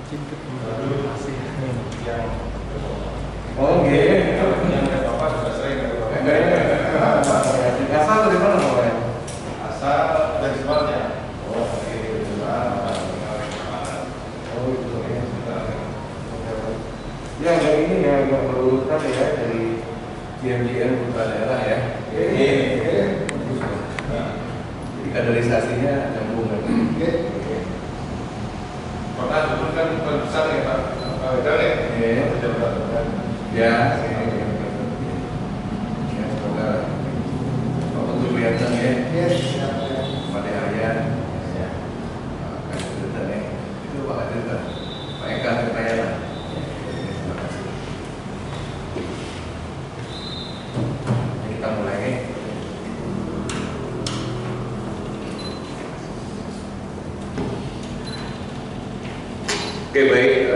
Oh, iya. Yang Bapak sudah sering. Asal dari mana Bapak? Asal dari Semarang. Oh, oke. Oh, itu ya. Ya, yang ini ya agak berurutan ya dari GMGN Putra Daerah ya. Jadi kaderisasinya nyambung kan. Pernah dulu kan besar ya Pak. Betul ya? Iya. Ya. Ya, semoga Bapak tuh kelihatan ya. Pada Arya. Kan kelihatan ya. Itu Pak Adil, Pak Eka Kekayaan. Terima kasih. Kita mulai nih. Oke, baik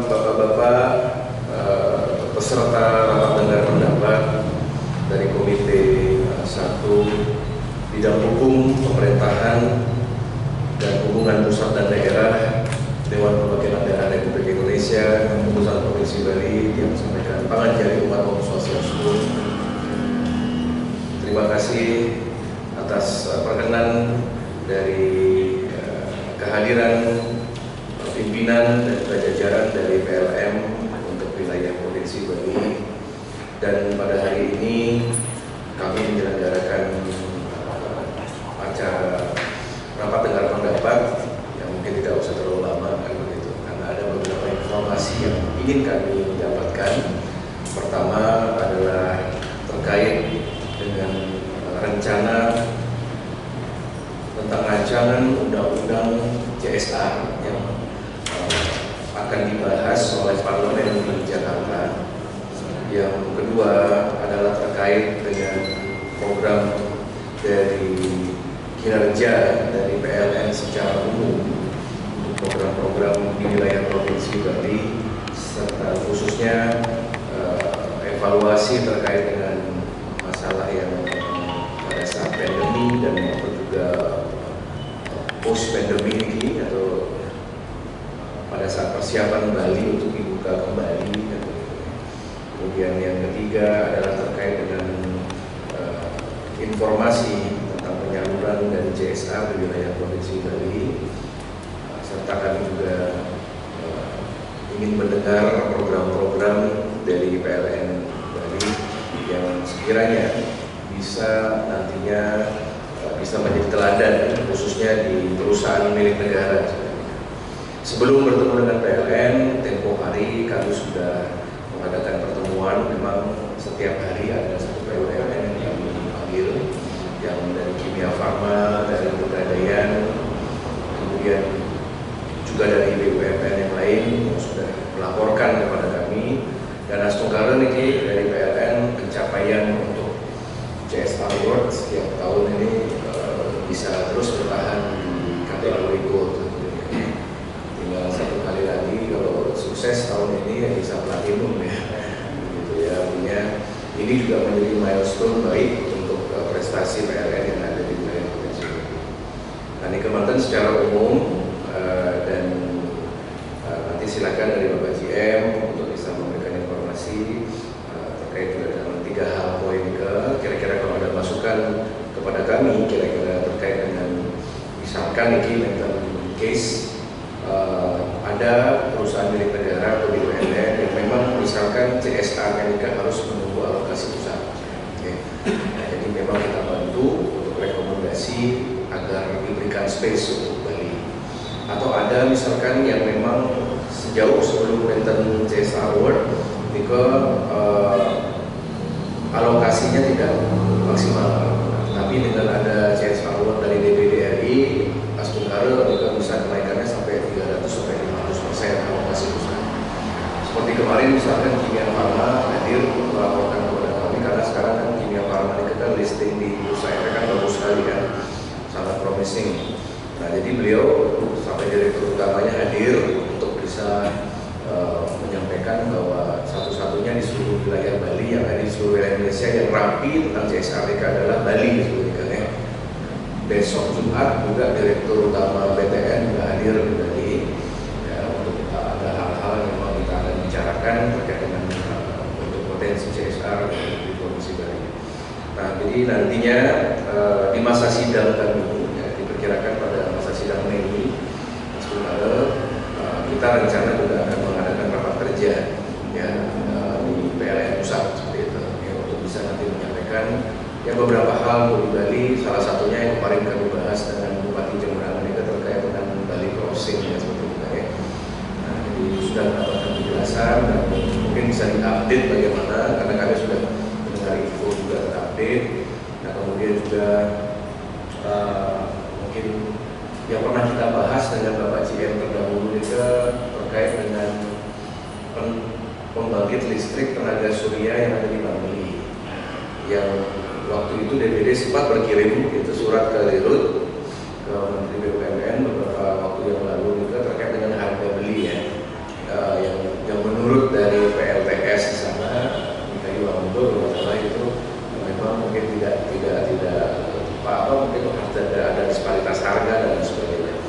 Bapak-bapak peserta rapat dengar pendapat dari Komite 1 Bidang Hukum, Pemerintahan, dan Hubungan Pusat dan Daerah Dewan Perwakilan Daerah Republik Indonesia Keputusan Provinsi Bali yang disampaikan Panganjari Umat Maupun Swastiastu. Terima kasih atas perkenan dari kehadiran pimpinan dan juga jajaran dari PLM untuk wilayah Provinsi Bali, dan pada hari ini kami menyelenggarakan acara rapat dengar pendapat yang mungkin tidak usah terlalu lama kan begitu, karena ada beberapa informasi yang ingin kami dapatkan. Pertama adalah terkait dengan rencana tentang rancangan undang-undang CSR yang akan dibahas oleh Parlemen di Jakarta. Yang kedua adalah terkait dengan program dari kinerja dari PLN secara umum untuk program-program di wilayah Provinsi Bali, serta khususnya evaluasi terkait dengan masalah yang pada saat pandemi dan maupun juga post pandemi ini atau pada saat persiapan Bali untuk dibuka kembali. Kemudian yang ketiga adalah terkait dengan informasi tentang penyaluran dari CSR di wilayah Provinsi Bali, serta kami juga ingin mendengar program-program dari PLN Bali yang sekiranya bisa nantinya bisa menjadi teladan khususnya di perusahaan milik negara. Sebelum bertemu dengan PLN, tempo hari kami sudah mengadakan pertemuan. Memang setiap hari ada satu PLN yang kami panggil, yang dari Kimia Farma, dari Pegadaian, kemudian juga dari BUMN yang lain yang sudah melaporkan kepada kami. Dan Astungkara ini dari PLN pencapaian untuk CSR Award setiap tahun ini bisa terus bertahan di kategori gold. Satu kali lagi kalau sukses tahun ini ya bisa platinum ya, gitu ya. Artinya ini juga menjadi milestone baik untuk prestasi PLN yang ada di wilayah Provinsi Bali. Nah, ini kemudian secara umum dan nanti silakan dari Bapak GM untuk bisa memberikan informasi terkait dengan 3 hal poin kira-kira kalau ada masukan kepada kami kira-kira terkait dengan misalkan ini mental case. Ada perusahaan milik negara atau BUMN yang memang misalkan CSR-nya harus menunggu alokasi pusat. Nah, jadi memang kita bantu untuk rekomendasi agar diberikan space untuk Bali. Atau ada misalkan yang memang sejauh sebelum Mentan CSR Award, jika alokasinya tidak maksimal. Tapi dengan ada CSR Award dari DPD RI, Astungkara juga bisa kenaikannya sampai 300 sampai 500% alokasi pusat. Seperti kemarin misalkan Kimia Farma hadir melaporkan kepada kami, karena sekarang kan Kimia Farma ini kita listing di bursa efek kan bagus sekali kan, sangat promising. Nah, jadi beliau sampai direktur utamanya hadir untuk bisa menyampaikan bahwa satu-satunya di seluruh wilayah Bali yang ada di seluruh wilayah Indonesia yang rapi tentang CSRDK adalah Bali sebetulnya ya. Besok Jumat juga direktur utama BTN juga hadir di Bali ya, untuk ada Jadi nantinya di masa sidang kami, ya, diperkirakan pada masa sidang Mei ini, kita rencana juga akan mengadakan rapat kerja ya di PLN pusat seperti itu, ya, untuk bisa nanti menyampaikan ya beberapa hal di Bali. Salah satunya yang kemarin kami bahas dengan Bupati Jemberana itu terkait dengan Bali Crossing ya seperti itu ya. Nah, jadi sudah mendapatkan penjelasan dan mungkin bisa diupdate bagaimana, karena kami sudah mendengar info juga terupdate. Nah kemudian juga mungkin yang pernah kita bahas dengan Bapak CM terdahulu itu terkait dengan pembangkit listrik tenaga surya yang ada di Bangli, yang waktu itu DPD sempat berkirim itu surat ke Dirut, ke Menteri BUMN beberapa waktu yang lalu juga terkait dengan harga beli ya, yang menurut dari PLTS di sana Mikayu Lamundur masalah itu memang mungkin tidak mungkin ada disparitas harga dan sebagainya.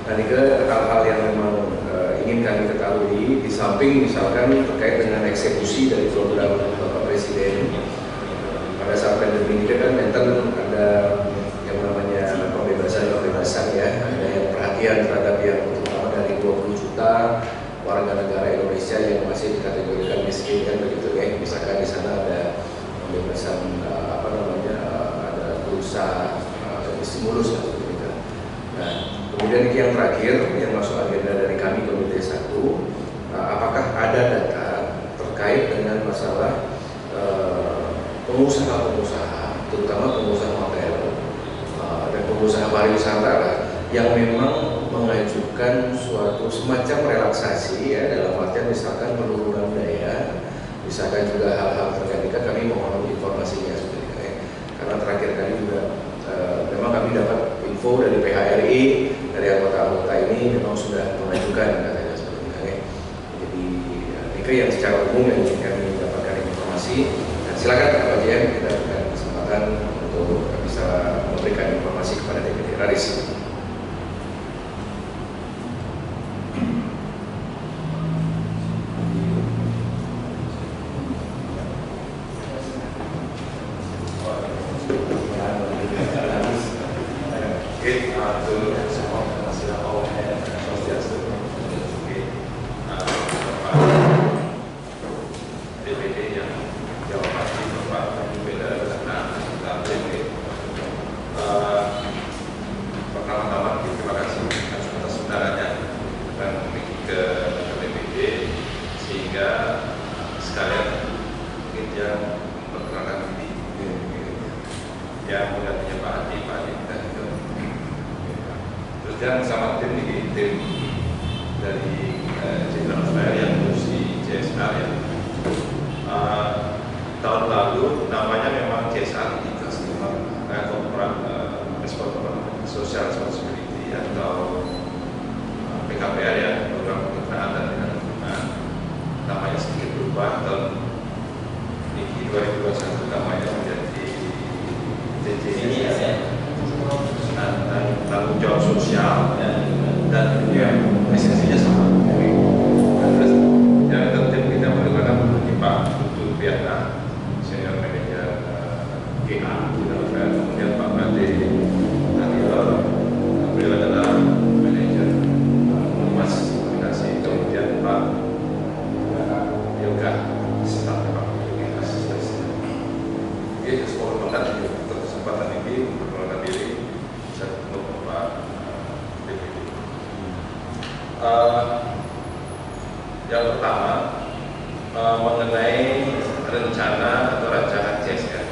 Nah ini hal-hal yang memang ingin kami ketahui, di samping misalkan terkait dengan eksekusi dari program Bapak Presiden. Pada saat pandemi ini kan menten ada yang namanya pembebasan ya, ada yang perhatian terhadap yang terutama dari 20 juta warga negara Indonesia yang masih dikategorikan miskin kan begitu ya. Misalkan di sana ada pembebasan ada berusaha stimulus lah gitu. Nah kemudian yang terakhir yang masuk agenda dari kami Komite 1, apakah ada data terkait dengan masalah pengusaha-pengusaha, terutama pengusaha hotel dan pengusaha pariwisata lah, yang memang mengajukan suatu semacam relaksasi ya, dalam artian misalkan penurunan daya, misalkan juga hal-hal terkait dengan kami mohon informasinya sebenarnya ya. Karena terakhir kali juga memang kami dapat info dari PHRI, dari anggota-anggota ini memang sudah mengajukan katanya seperti itu ya. Jadi itu yang secara umum yang ingin kami dapatkan informasi. Silakan Pak JM, kita berikan kesempatan untuk bisa memberikan informasi kepada DPD. Raris. Dan sama tim dari Jenderal Israel yang ngurusi CSR ya. Tahun lalu namanya memang CSR di Customer Social Responsibility atau PKPR ya, program kemitraan dan lingkungan. Namanya sedikit berubah tahun ini 2021 namanya menjadi TJS dan tanggung jawab sosial dan ya esensinya sama. Terus yang tertib kita menggunakan Pak Putu Vietnam, senior manager GA, kemudian Pak Bade Daniel, beliau adalah manajer Humas Komunikasi, kemudian Pak Yoga, staf Pak Yoga Asistensi. Oke, semoga berkat untuk kesempatan ini berkenalan diri. Yang pertama mengenai rencana atau rancangan CSR,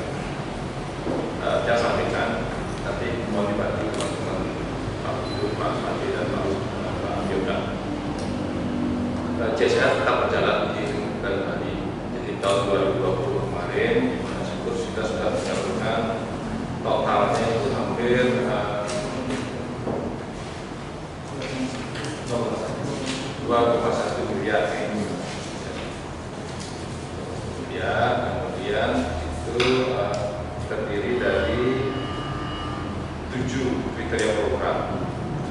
saya sampaikan nanti mau dibantu teman-teman Pak Ibu, Pak Mati dan Pak Yoga. CSR tetap berjalan di bulan hari. Jadi tahun 2020 kemarin, syukur kita sudah menyalurkan totalnya itu hampir 2,1 miliar ya, kemudian itu terdiri dari 7 kriteria program.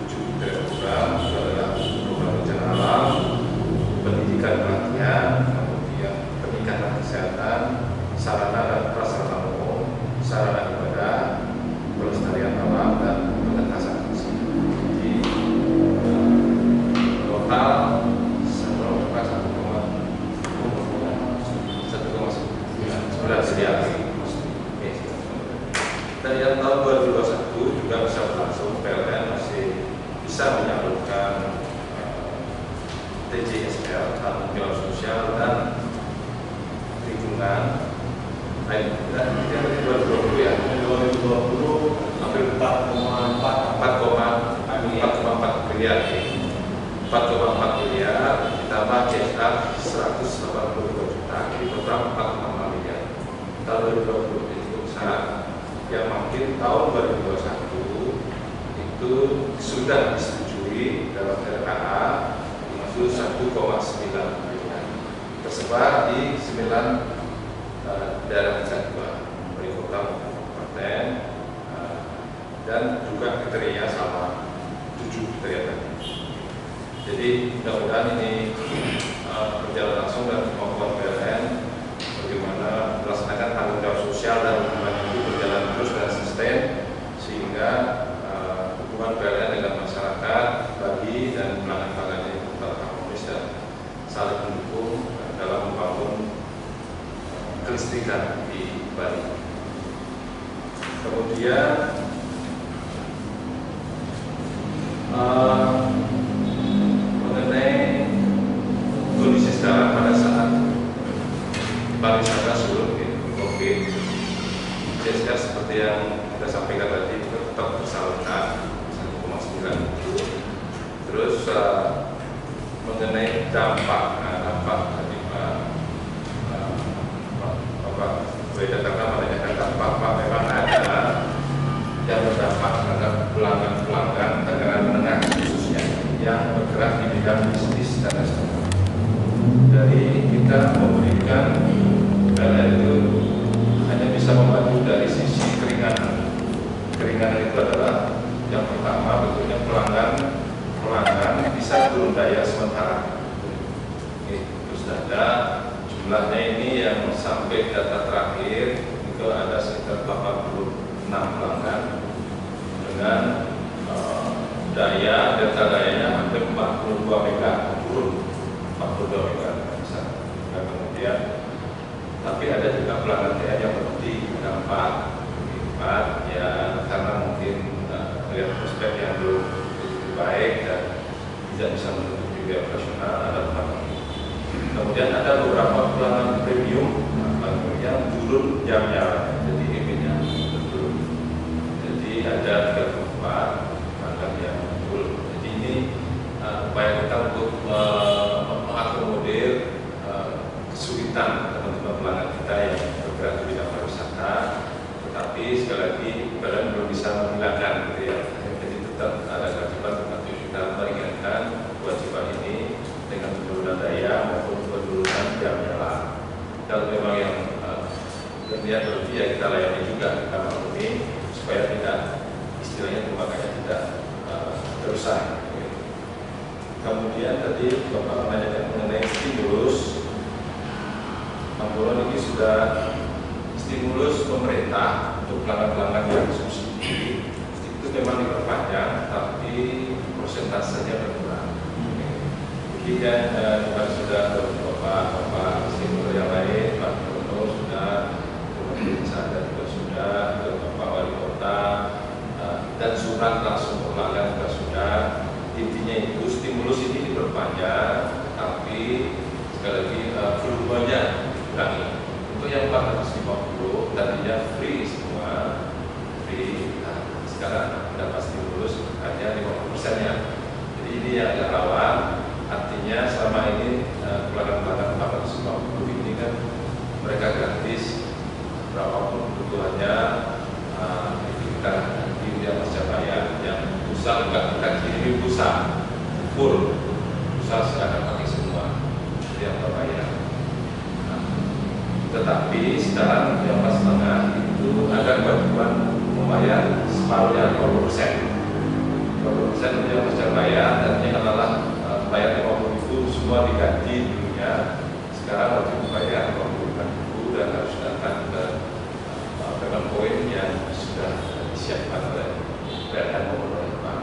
7 kriteria program itu adalah program bencana alam, pendidikan pelatihan, kemudian peningkatan kesehatan, sarana dan prasarana umum, sarana sudah disetujui dalam RKA itu 1,9 miliar tersebar di 9 daerah jadwal dari kota maupun kabupaten, dan juga kriterianya sama 7 kriteria tadi. Jadi mudah-mudahan ini berjalan langsung dan kemampuan PLN bagaimana melaksanakan tanggung jawab sosial dan hubungan itu berjalan terus dan sustain, sehingga hubungan PLN dengan masyarakat, bagi dan pelanggan-pelanggan ini tetap harmonis dan saling mendukung dalam membangun kelistrikan di Bali. Kemudian mengenai kondisi sekarang pada saat pariwisata surut COVID, CSR seperti yang kita sampaikan tadi itu tetap tersalurkan 1,9 itu. Terus mengenai dampak tadi Bapak Weda Jakarta menanyakan dampak, Pak, memang ada yang berdampak terhadap pelanggan-pelanggan dagangan menengah khususnya yang bergerak di bidang bisnis dan restoran. Dari kita memberikan PLN itu hanya bisa membantu dari sisi keringanan. Keringanan itu adalah yang pertama bentuknya pelanggan bisa turun daya sementara. Terus ada jumlahnya ini yang sampai data terakhir itu ada sekitar 86 pelanggan dengan data dayanya hampir 42 mega, turun 42 mega bisa. Dan kemudian tapi ada juga pelanggan yang berhenti dampak ya karena mungkin melihat prospek yang belum begitu baik dan tidak bisa menutup juga operasional, ada pelanggan. Kemudian ada beberapa pelanggan premium yang turun jamnya, jadi EB-nya turun. Jadi ada 34 pelanggan yang turun. Jadi ini upaya kita untuk mengakomodir kesulitan teman-teman pelanggan kita yang bergerak di bidang pariwisata, tetapi sekali lagi PLN belum bisa menghilangkan gitu ya. Jadi tetap ada kewajiban untuk kita meringankan kewajiban ini dengan penurunan daya maupun penurunan jam nyala. Kalau memang yang berniat berlebih ya kita layani juga, kita maklumi supaya tidak istilahnya makanya tidak terusan. Kemudian tadi Bapak menanyakan mengenai stimulus. Ini sudah stimulus pemerintah untuk pelanggan-pelanggan yang subsidi itu memang diperpanjang, tapi persentasenya berkurang. Jadi kan sudah Bapak stimulus yang lain, Pak Gubernur sudah, saya juga sudah, Bapak Wali Kota, dan surat langsung ke pelanggan juga sudah. Intinya itu stimulus ini diperpanjang, tapi sekali lagi volumenya dikurangi. Untuk yang 450 tadinya free semua, free. Nah, sekarang dapat stimulus hanya 50%-nya. Jadi ini yang agak rawan. Artinya selama ini pelanggan-pelanggan 450 ini kan mereka gratis, berapapun kebutuhannya itu kita nanti dia masa bayar. Yang pusat juga kita kirim pusat full, pusat silakan pakai semua, itu yang terbayar. Tetapi sekarang yang pas tengah itu ada kewajiban membayar separuhnya 50%. 50% itu yang mesti bayar, dan yang adalah bayar 50 itu semua diganti dulunya. Sekarang wajib membayar 50.000 dan harus datang ke payment point yang sudah disiapkan oleh PLN maupun oleh bank.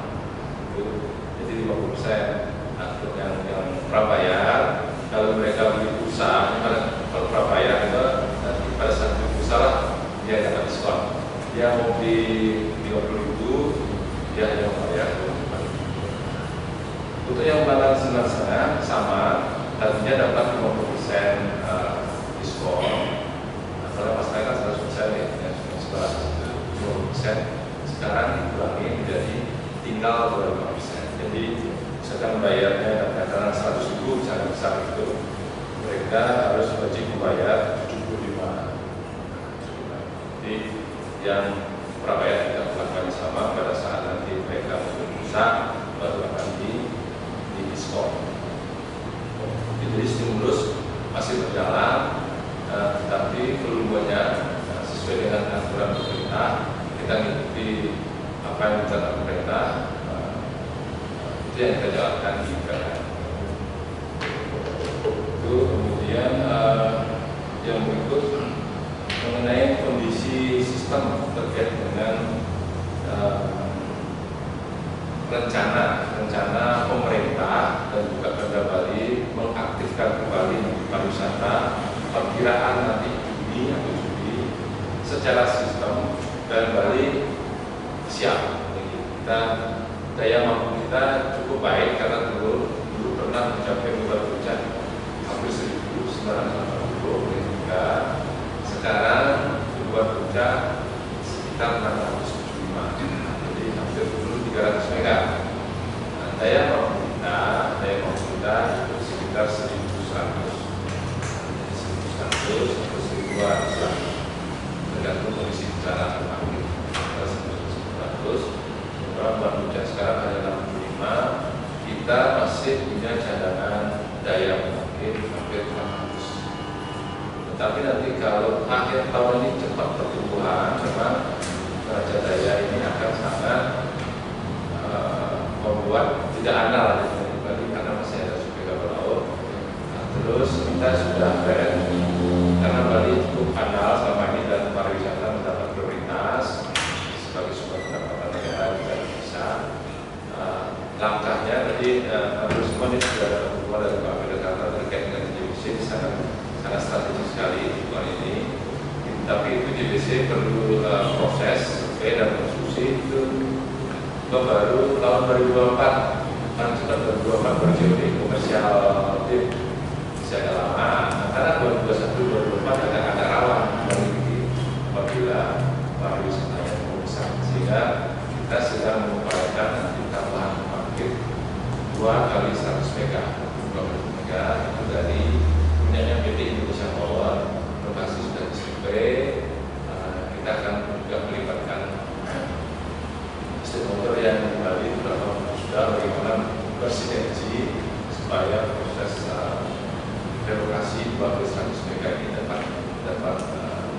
Jadi 50% untuk yang prabayar. Kalau mereka beli pulsa, kalau prabayar itu pada saat beli pulsa lah dia dapat diskon. Dia mau beli 30.000, dia hanya membayar 25.000. Untuk yang pelanggan senang sama, tadinya dapat 50% diskon. Kalau masyarakat 100% ya, 50%. Sekarang dikurangi menjadi tinggal 25%. Jadi misalkan bayarnya katakanlah 100.000 misalnya besar itu, mereka harus wajib membayar 75. Jadi yang prabayar tidak melakukan sama pada saat nanti mereka berusaha mengikuti apa yang dicatat pemerintah, itu yang kita jalankan di PLN. Itu kemudian yang berikut mengenai kondisi sistem terkait dengan rencana pemerintah dan juga Pemda Bali mengaktifkan kembali pariwisata perkiraan nanti Juni atau Juli secara sistem, dan Bali siap. Kita daya mampu kita cukup baik karena dulu pernah mencapai beberapa puncak hampir 1.980 hingga sekarang dua puncak sekitar 675, jadi hampir dulu 300 mega. Nah, daya mampu kita itu sekitar 1.100 atau 1.200, tergantung kondisi bencana terpanggil. 1.100, beberapa puncak sekarang hanya 65. Kita masih punya cadangan daya mungkin hampir 400. Tetapi nanti kalau akhir tahun ini cepat pertumbuhan, memang neraca daya ini akan sangat membuat tidak andal di Bali karena masih ada suplai kapal laut. Nah, terus kita sudah karena Bali cukup andal selama ini dan pariwisata mendapat prioritas sebagai sumber pendapatan negara juga bisa. Langkahnya tadi terus semua ini sudah ada hubungan dari Pak Jakarta terkait dengan JBC sangat strategis sekali hubungan ini. Tapi itu JBC perlu proses survei dan konstruksi itu baru tahun 2024 kan sudah 2024 berjudi komersial tip bisa agak lama. Karena 2021 2024 ada rawan dari apabila pariwisata yang besar, sehingga kita sedang mengupayakan nanti tambahan pembangkit 2 kali 100 mega itu dari punyanya PT Indonesia Power. Lokasi sudah disurvei, kita akan juga melibatkan stakeholder yang kembali sudah bagaimana bersinergi supaya proses relokasi 2 kali 100 mega ini dapat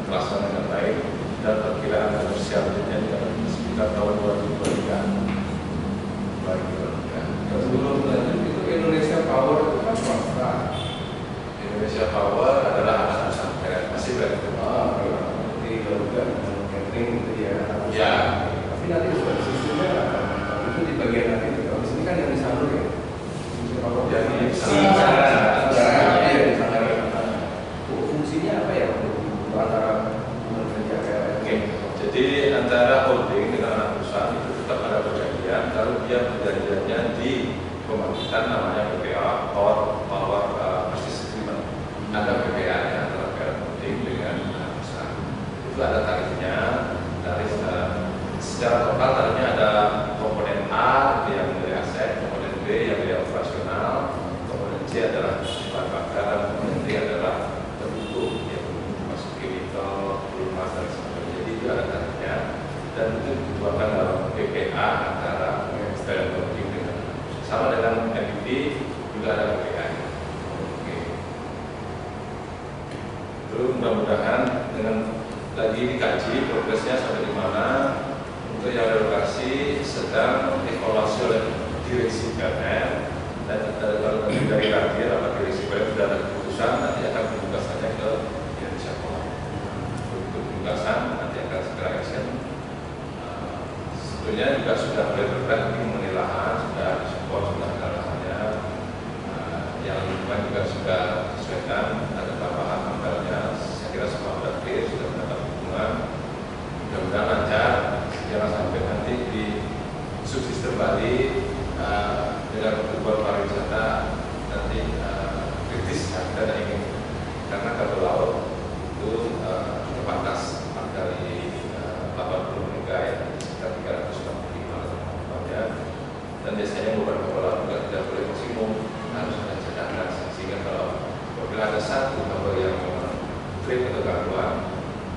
terlaksana dengan baik, dan perkiraan komersialnya sekitar tahun 2023. Sebelum lanjut itu Indonesia Power itu kan swasta. Indonesia Power adalah anak pesantren, masih berarti. Di Garuda catering gitu ya. Ya. Tapi nanti sistemnya itu di bagian nanti. Kalau di sini kan yang disalur ya. Indonesia Power. Jadi fungsinya apa ya untuk antara kerja PLN? Oke. Jadi antara holding dengan anak perusahaan itu tetap ada perjanjian. Kalau dia perjanjiannya di pembangkitan namanya PPA Power Purchase Agreement. Ada PPA nya antara PLN holding dengan anak perusahaan. Itu ada tarifnya. Tarif secara total tarifnya ada komponen A yang nilai aset, komponen B yang nilai operasional, komponen C adalah bahan bakar, dan komponen D adalah pendukung yang masuk chemical, pelumas dan sebagainya. Jadi itu ada tarifnya, dan itu dituangkan dalam PPA antara PLN holding dengan sama dengan MIP juga ada PPA. Oke. Itu mudah-mudahan dengan lagi dikaji progresnya sampai di mana. Untuk yang relokasi sedang dievaluasi oleh direksi PLN, dan kalau dari rakyat apa direksi PLN sudah ada keputusan, nanti akan penugasannya ke Indonesia Power. Untuk penugasan nanti akan segera action. Sebetulnya juga sudah mulai bergerak mengenai lahan, sudah disupport, sudah ada lahannya. Yang lingkungan juga sudah disesuaikan, ada tambahan anggarannya. Saya kira semua sudah clear, sudah mendapat dukungan. Mudah-mudahan lancar, jangan sampai nanti di subsistem Bali dengan pertumbuhan pariwisata nanti kritis. Kita tidak ingin, karena kabel laut itu terbatas dari 80 mega ya, sekitar 365 dan biasanya beban kabel laut juga tidak boleh maksimum, harus ada cadangan, sehingga kalau apabila ada satu kabel yang trip atau gangguan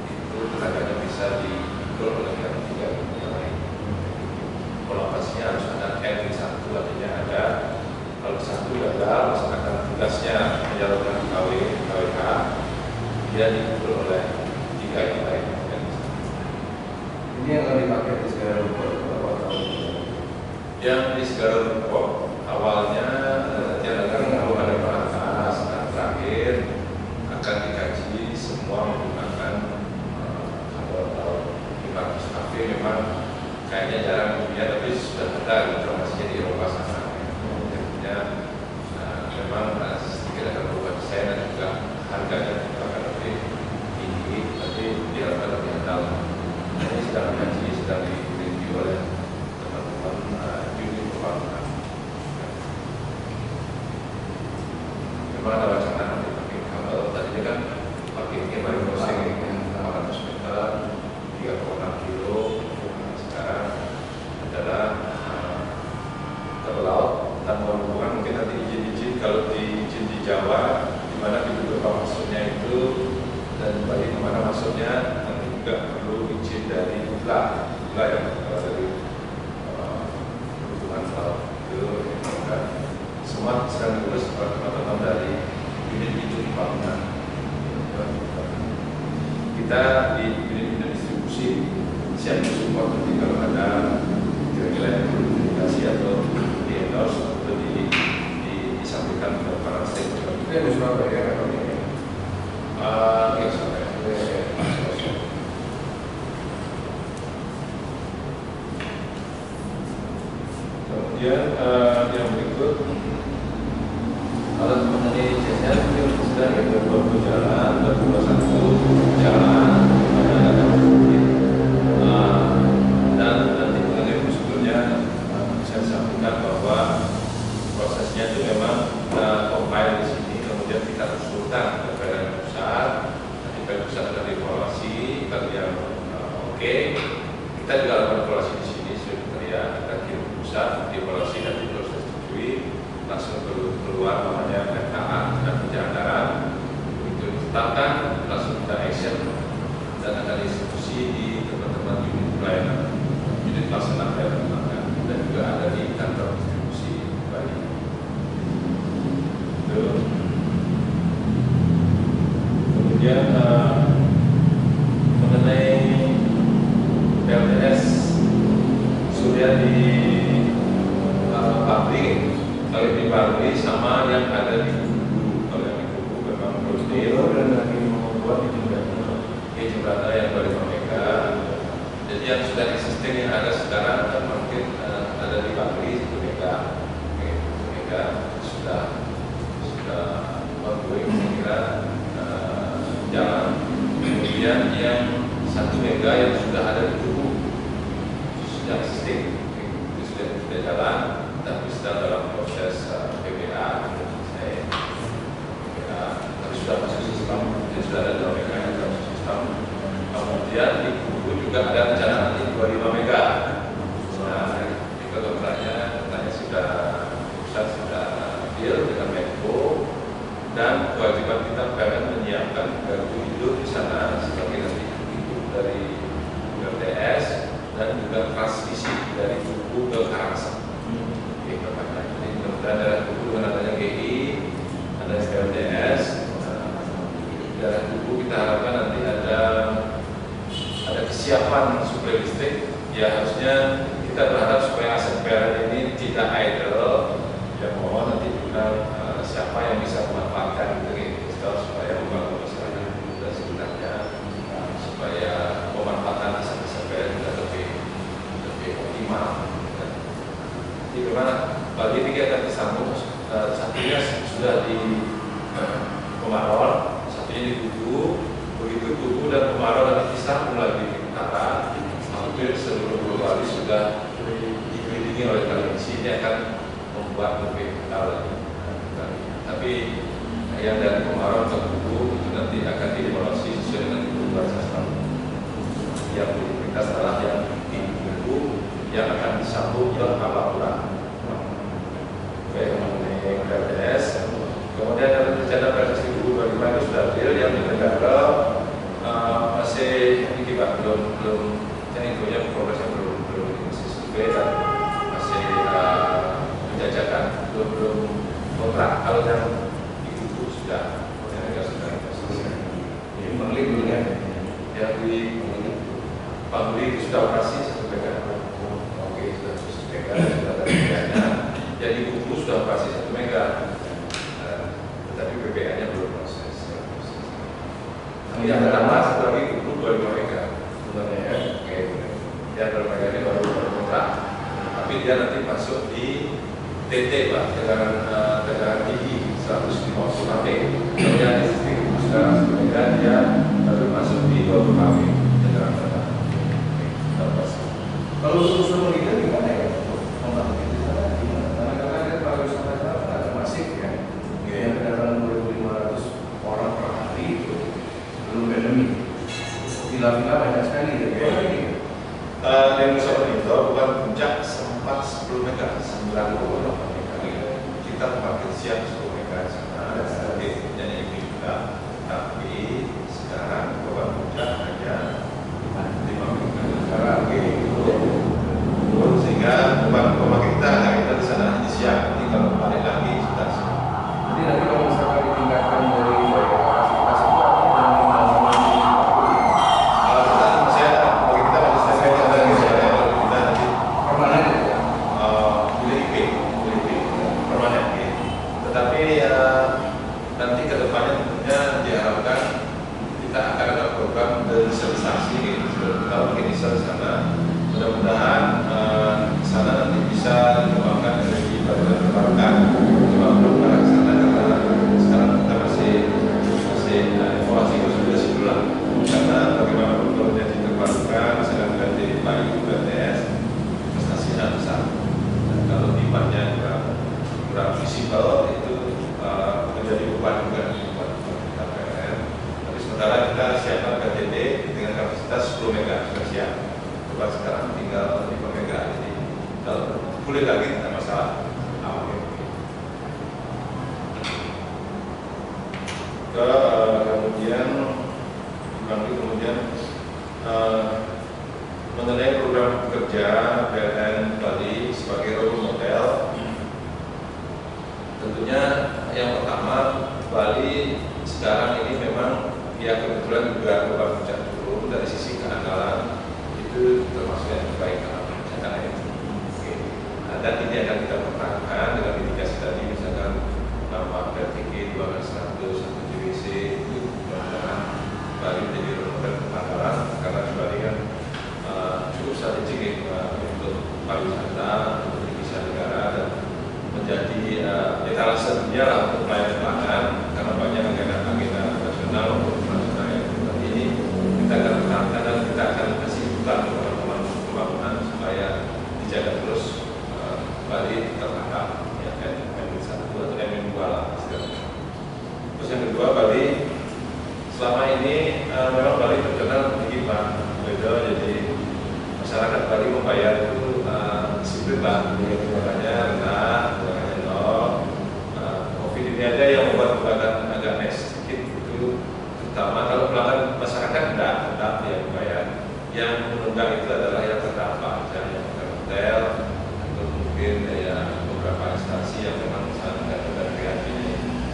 itu tenaganya bisa diukur oleh yang tiga yang lain. Kolokasinya harus ada N1, artinya ada kalau satu gagal melaksanakan tugasnya menyalurkan KWK, dia diukur oleh tiga yang lain. Ini yang akan dipakai Yang di Segara Depok awalnya diadakan kalau ada bahas, nah terakhir akan dikaji semua menggunakan kalau 500 kafe memang kayaknya jarang dunia, tapi sudah ada informasinya di Eropa sana. Jadinya memang sedikit akan berubah desain dan juga harganya akan lebih tinggi, tapi diharapkan lebih handal. Ini sedang dikaji, sedang direview oleh teman-teman unit pembangunan. Memang ada wacana nanti pakai kabel, tadinya kan pakainya baru crossing 400 meter, 3,6 kilo. Sekarang adalah terlaut tanpa hubungan, mungkin nanti izin kalau izin di Jawa, di mana di beberapa masuknya itu dan balik kemana masuknya nanti juga perlu izin dari ULA yang dari hubungan laut itu kan semua sedang diurus teman-teman dari unit pembangunan. Kita di unit distribusi siap support nanti kalau ada kira-kira komunikasi atau di endorse atau disampaikan ke para stakeholder. Itu yang di Surabaya atau ini? Ya Surabaya. Kemudian yang berikut alat mengenai jasnya sudah ada 20 jalan, 21 jalan, dan nanti mengenai prosedurnya saya sampaikan bahwa prosesnya itu memang compile di sini, kemudian kita usulkan ke PLN pusat, nanti PLN pusat akan dievaluasi, kalau yang oke, kita juga lakukan evaluasi di sini, sekretariat kita kirim ke pusat, dievaluasi nanti terus disetujui, langsung keluar namanya RKA dan anggaran, begitu ditetapkan langsung kita action dan akan distribusi di teman-teman unit pelayanan, unit pelaksana pelayanan dan juga ada di kantor distribusi Bali. Kemudian mengenai PLTS sudah di pabrik, kalau di pabrik sama yang ada di Kubu. Kalau yang di Kubu memang prosedur Dan lagi membuat di jembatan yang dari mereka. Jadi yang sudah existing yang ada sekarang dan mungkin ada di pabrik itu mereka sudah ongoing, kira jalan. Kemudian yang 1 mega yang sudah ada di Kubu sudah existing, itu sudah jalan, tapi sedang dalam proses PPA, tapi sudah masuk sistem, jadi sudah ada 2 mega yang dalam sistem. Kemudian di Kubu juga ada rencana nanti 25 mega. Nah, itu kontraknya sudah pusat sudah deal dengan Menko, dan kewajiban kita PLN menyiapkan gardu hidup di sana sebagai nanti itu dari LTS dan juga transmisi dari Kubu ke Karawang. Jadi kemudian daerah Kubu dengan adanya GI, ada LTS, daerah Kubu kita harapkan nanti ada kesiapan suplai listrik. Ya harusnya kita berharap supaya aset PLN ini tidak idle. Ya mohon nanti juga siapa yang bisa memanfaatkan investor supaya membangun masyarakat dan sebenarnya supaya pemanfaatan aset PLN juga lebih optimal. Jadi bagaimana? Bagi ini akan disambung, satunya sudah di Kemarol, satunya di Kubu. Begitu Kubu dan Kemarol nanti disambung lagi di utara, hampir seluruh Boyolali sudah dikelilingi oleh kali ini akan membuat lebih kental lagi. Tapi yang dari Kemarol ke Kubu itu nanti akan dievaluasi sesuai dengan kebutuhan sastra. Yang prioritas adalah yang di Kubu yang akan disambung ke Papua. Baik mengenai PLTS, kemudian ada rencana PLTS 2025 itu sudah deal yang di negara masih ini Pak belum yang infonya progresnya belum masih survei dan masih penjajakan belum kontrak. Kalau yang itu sudah Jadi Bangli dulu ya. yang di Bangli itu sudah operasi 1 mega. Oke, Sudah 1 mega sudah ada tapi dia nanti masuk di TT Pak, tegangan tinggi 150 kV. Kalau yang listrik sekarang sebenarnya dia baru masuk di 20 kV tegangan rendah. Kalau usul kita gimana ya untuk membangun di sana? Gimana? Karena kan pariwisata sekarang ada masif ya, yang kedatangan 2.500 orang per hari itu belum pandemi. Villa-villa banyak sekali ya. Yang Nusa Penida bukan puncak sempat 10 mega, 98 mega. Kita makin siap 10 mega sana, sebagai penyanyi ini juga. Tapi sekarang beban puncak hanya 5 mega. Sekarang sehingga beban kita di sana hanya siap. Nanti kalau balik lagi sudah siap. Jadi nanti kalau misalkan ditingkatkan dari kapasitas itu nanti ke depannya tentunya diharapkan kita akan ada program desalinasi kalau mungkin di sana. Mudah-mudahan sana nanti bisa dikembangkan energi baru terbarukan. Cuma belum ke sana karena sekarang kita masih evaluasi konsolidasi dulu lah. Karena bagaimanapun kalau energi terbarukan sedang ganti payu BTS investasinya besar. Dan kalau demandnya kurang visible itu menjadi beban juga buat kita PLN. Tapi sementara kita siapkan KTT dengan kapasitas 10 mega sudah siap. Coba sekarang tinggal 5 mega, jadi kalau boleh lagi tidak masalah. Kemudian mengenai program kerja PLN Bali sebagai role model. Tentunya yang pertama, Bali sekarang ini memang ya kebetulan juga beban puncak turun dari sisi keanggalan itu termasuk yang terbaik dalam kebijakan itu. Dan ini akan kita pertahankan dengan mitigasi tadi, misalkan nama PTG 1200 atau JWC itu mudah-mudahan Bali menjadi model keanggalan karena Bali kan cukup strategik untuk pariwisata, untuk divisi negara dan menjadi etalase dunia lah untuk pelayanan pelanggan karena banyak agenda nasional untuk nasional yang seperti ini kita akan pertahankan dan kita akan kasih dukungan kepada pembangunan supaya dijaga terus Bali tertangkap ya M1 atau M2 lah istilahnya. Terus yang kedua, Bali selama ini memang Bali terkenal tinggi Pak beda, jadi masyarakat Bali membayar itu sipil Pak, makanya rendah. Ini aja yang membuat pelanggan agak naik sedikit itu, terutama kalau pelanggan masyarakat tidak dia bayar. Yang menunggak itu adalah yang terdampak, misalnya hotel atau mungkin ya beberapa instansi yang memang sangat kreatif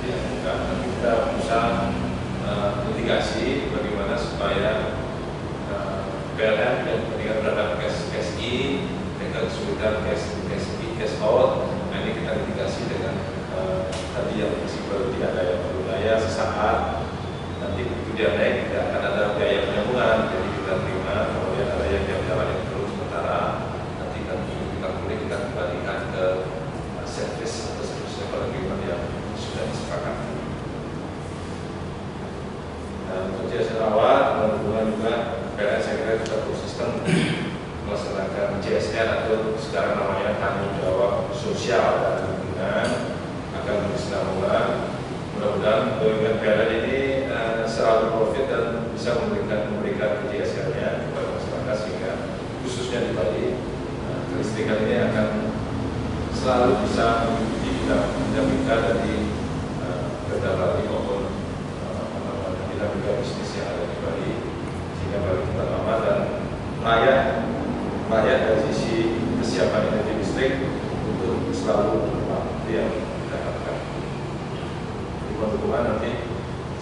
yang menunggak. Tapi kita berusaha mitigasi bagaimana supaya PLN yang ketika berada KSI dengan kesulitan cash out, nah ini kita mitigasi dengan tadi yang prinsipal tidak ada yang berbudaya sesaat, nanti begitu dia naik tidak akan ada biaya penyambungan, jadi kita terima. Kemudian ada yang jalan yang terus sementara, nanti kita boleh kita kembalikan ke servis atau service level agreement yang sudah disepakati. Dan untuk jasa rawat dan hubungan juga PLN saya kira juga konsisten melaksanakan JSR atau sekarang namanya tanggung jawab sosial dan lingkungan akan berkesinambungan. Mudah-mudahan BUMN PLN ini selalu profit dan bisa memberikan JSR-nya kepada masyarakat sehingga khususnya di Bali kelistrikan ini akan selalu bisa mengikuti dinamika dari Perda Bali maupun dinamika bisnis yang ada di Bali sehingga Bali tetap aman dan layak dari sisi kesiapan energi listrik untuk selalu bermanfaat yang kita harapkan. Dukungan nanti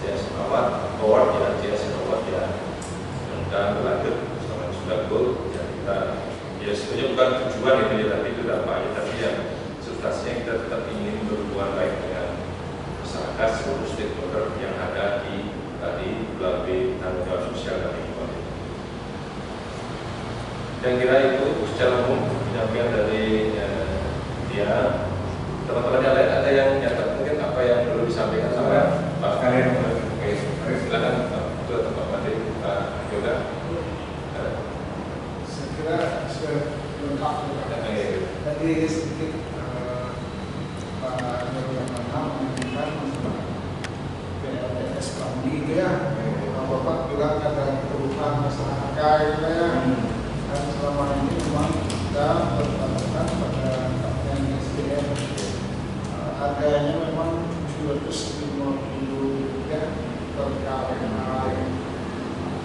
JS Award ya, JS Award ya, dan berlanjut sama sudah goal ya kita ya sebenarnya bukan tujuan itu ya, tapi itu apa ya, tapi yang substansinya kita tetap ingin berhubungan baik dengan masyarakat seluruh stakeholder yang ada di tadi melalui tanggung jawab sosial dan lingkungan. Yang kira itu secara umum penyampaian dari sebelumnya. Teman-teman yang lain ada yang nyatat mungkin apa yang perlu disampaikan sama Pak Kalian? Oke, silakan Pak Made, Pak Yoga. Saya kira sudah lengkap. Tadi sedikit Pak Yoga menyampaikan masalah PLTS kami itu ya. Bapak bilang ada kebutuhan masalah harga gitu ya. Dan selama ini memang kita berpatokan pada Kementerian SDM. Harganya memang 250 ya per KWH.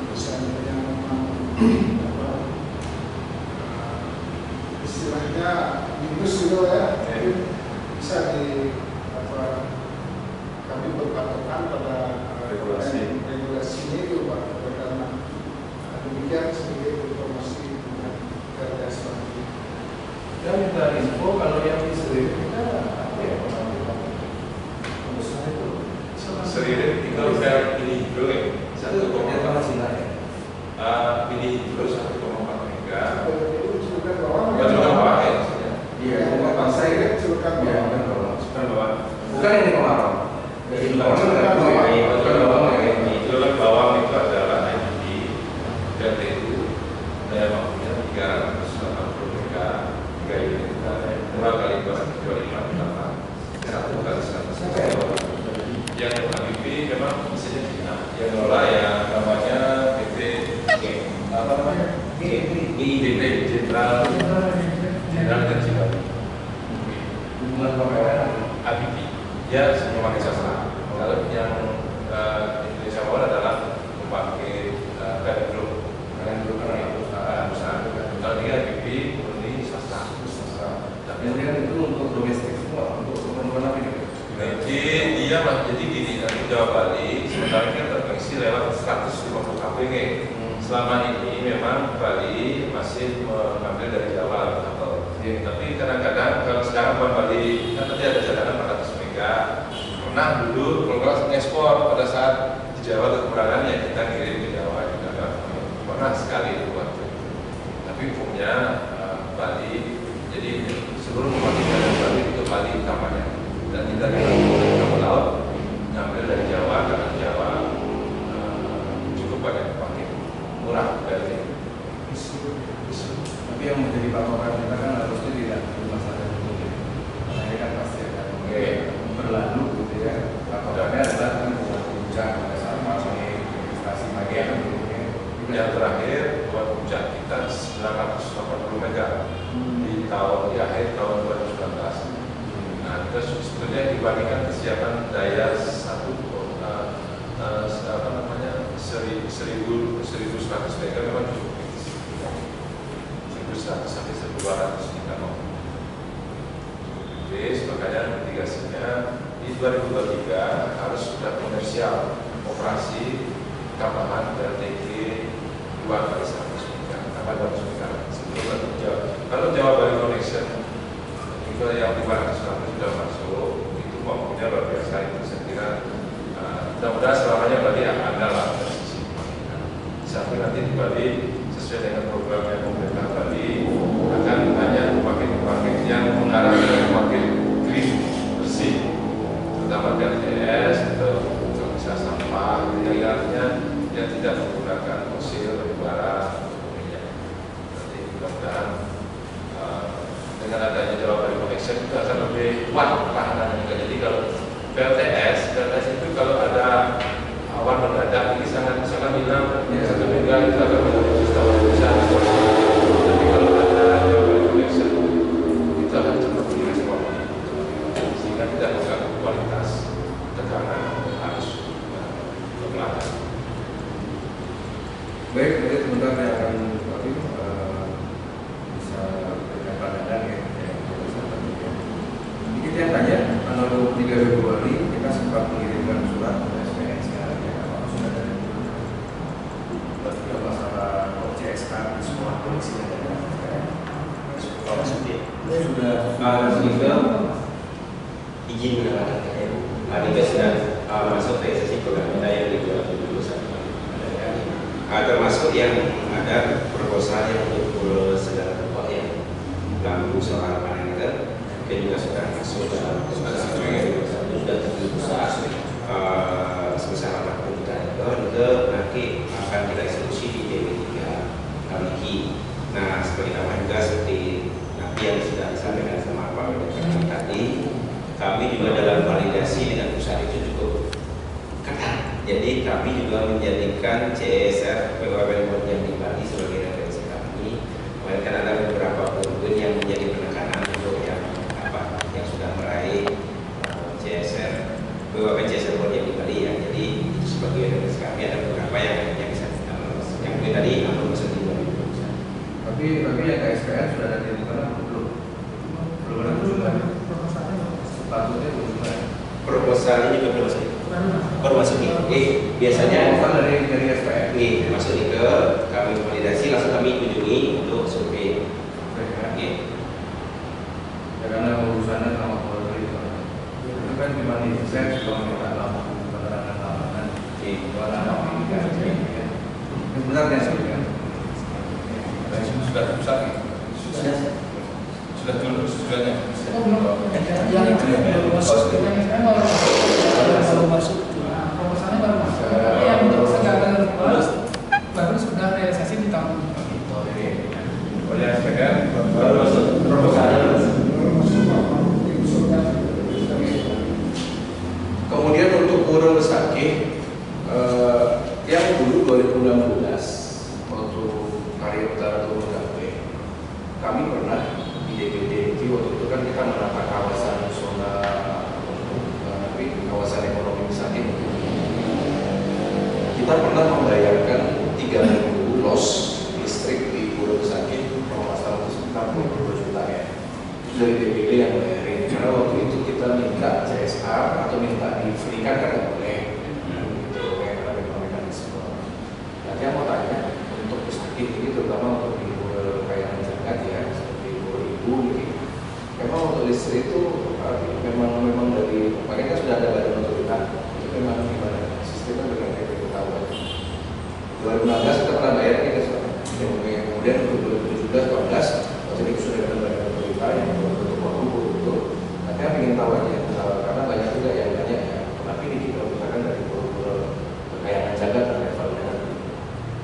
Misalnya memang istilahnya minus gitu ya. Jadi bisa di kami berpatokan pada regulasinya itu Pak. Karena demikian sebagai informasi dengan PLTS kami. Kita minta info kalau yang disediakan kita apa ya? Seiring tinggal kayak mini hidro ya, 1,4 mini hidro 1,4 mega. Celukan bawah. Celukan bawah ya maksudnya. Iya, Saya kira celukan bawah. Celukan bawah. Bukan yang di Kemarau. Celukan bawah itu adalah IDP dan itu daya mampunya 380 mega, 3 unit, 2 kali 225 ditambah 1 kali 100. Yang IDP memang mesinnya Cina. Yang lola ya namanya PT apa namanya? GIDP Jenderal Tercinta. Hubungan pemerintah IDP dia semua pakai sastra. Kalau yang Indonesia Power adalah memakai Pemprov. Kalau dia IDP murni sastra. Tapi kemudian itu untuk domestik semua, untuk keperluan apa ini? Jadi gini, nanti Jawa Bali sementara ini terkoneksi lewat 150 kW. Selama ini memang Bali masih mengambil dari Jawa atau tapi kadang-kadang kalau sekarang Bali kan tadi ada cadangan 400 mega. Pernah dulu kalau ekspor pada saat di Jawa kekurangan ya kita kirim ke Jawa juga kan. Pernah sekali itu waktu itu. Tapi umumnya Bali jadi seluruh pembangkit Bali itu Bali utamanya. Dan kita dari kapal laut ngambil dari Jawa karena Jawa cukup banyak pembangkit murah dari Tapi yang menjadi patokan kita kan harusnya tidak masalah itu. Karena ini kan pasti akan berlalu gitu ya. Patokannya adalah kan puncak pada saat masuk investasi bagian yang terakhir buat puncak kita 980 mega di akhir tahun 2019. Nah, itu sebetulnya dibandingkan kesiapan daya 1100 mega memang cukup kritis. 1100 sampai 1200 kita mau cukup kritis, makanya mitigasinya di 2023 harus sudah komersial operasi tambahan PLTG 2 kali 100 mega, tambah 200 mega sebelum Jawa. Kalau Jawa Bali Connection itu yang 500 sudah masuk, itu mampunya luar biasa. Itu saya kira mudah-mudahan selamanya Bali akan ada lah dari sisi pembangunan. Sampai nanti di Bali sesuai dengan programnya pemerintah Bali akan hanya pembangkit yang mengarah ke pembangkit green bersih, terutama PLTS atau bisa sampah, yang artinya yang tidak menggunakan fosil, bara, minyak. Nanti mudah-mudahan dengan adanya Jawa Bali Connection itu akan lebih kuat pertahanannya juga. Jadi kalau PLTS itu kalau ada awan mendadak ini sangat hilang, sangat meninggal itu akan menjadi sistem besar. Tapi kalau ada Jawa Bali Connection itu akan cepat direspon sehingga tidak mengganggu kualitas tekanan arus pelayanan. Baik, jadi sebentar saya akan bisa berikan pandangan ya. Ini kita yang tanya, tanggal 23 Februari kita sempat mengirimkan surat ke SPN sekarang ya, kalau sudah ada masalah CSK di sekolah polisi ada Kalau maksudnya sudah tinggal izin menggunakan TKU. Ini sudah masuk PSSI program kita yang dijual dulu termasuk yang ada proposal yang untuk segala tempat yang lampu solar panel dan juga sudah masuk dalam sudah besar sebesar 80 juta itu nanti akan kita eksekusi di DP3 Kaliki. Nah, sebagai nama juga seperti nanti yang sudah disampaikan sama Pak Wendra tadi, kami juga dalam validasi dengan perusahaan itu cukup ketat. Jadi kami juga menjadikan CSR BUMN yang di Bali sebagai referensi kami. Kemudian kan ada beberapa poin yang menjadi penekanan untuk yang sudah meraih CSR BUMN CSR yang di Bali ya. Jadi itu sebagai referensi kami, ada beberapa yang bisa kita lolos. Yang mungkin tadi belum bisa dibuat. Tapi yang KSPN sudah ada di mana belum ada juga. Patutnya belum ada. Proposalnya juga belum masuk. Baru masuk biasanya dari SPN. Masuk ke kami validasi, langsung kami kunjungi untuk survei. Ya karena urusannya sama Polri itu kan gimana nih? Saya juga minta lama keterangan lapangan. Warna ini kan sebenarnya sebenarnya. Sudah pusat sudah dulu tujuannya. Yang itu baru masuk, yang saya baru masuk. Proposalnya baru masuk. Yang untuk segala baru sudah realisasi di tahun ini. Oleh SPN Baru masuk proposalnya. Kemudian untuk Pura Besakih yang dulu 2016 waktu Karya Utara Turun Kafe, kami pernah di DPD waktu itu kan kita menata kawasan zona kawasan ekonomi Besakih. Kita pernah membayarkan 3.000 los listrik di Pura Besakih, kalau nggak salah itu sekitar 22 juta ya. Itu dari DPD yang bayarin. Karena waktu itu kita minta CSR atau minta di-free-kan kan nggak boleh. Gitu, kayak ada mekanisme. Nah, dia mau tanya untuk Besakih ini terutama untuk di kayak Jagat ya, seperti Ibu gitu. Memang untuk listrik itu memang dari makanya sudah ada badan otorita. Itu memang gimana sistemnya dengan kayak kita tahu. 2016 kita pernah bayar ini ke kemudian untuk 2017-18 waktu itu sudah ada badan otorita yang untuk waktu itu. Tapi yang ingin tahu aja karena banyak juga yang nanya ya, tapi ini kita misalkan dari kekayaan Jagat dan levelnya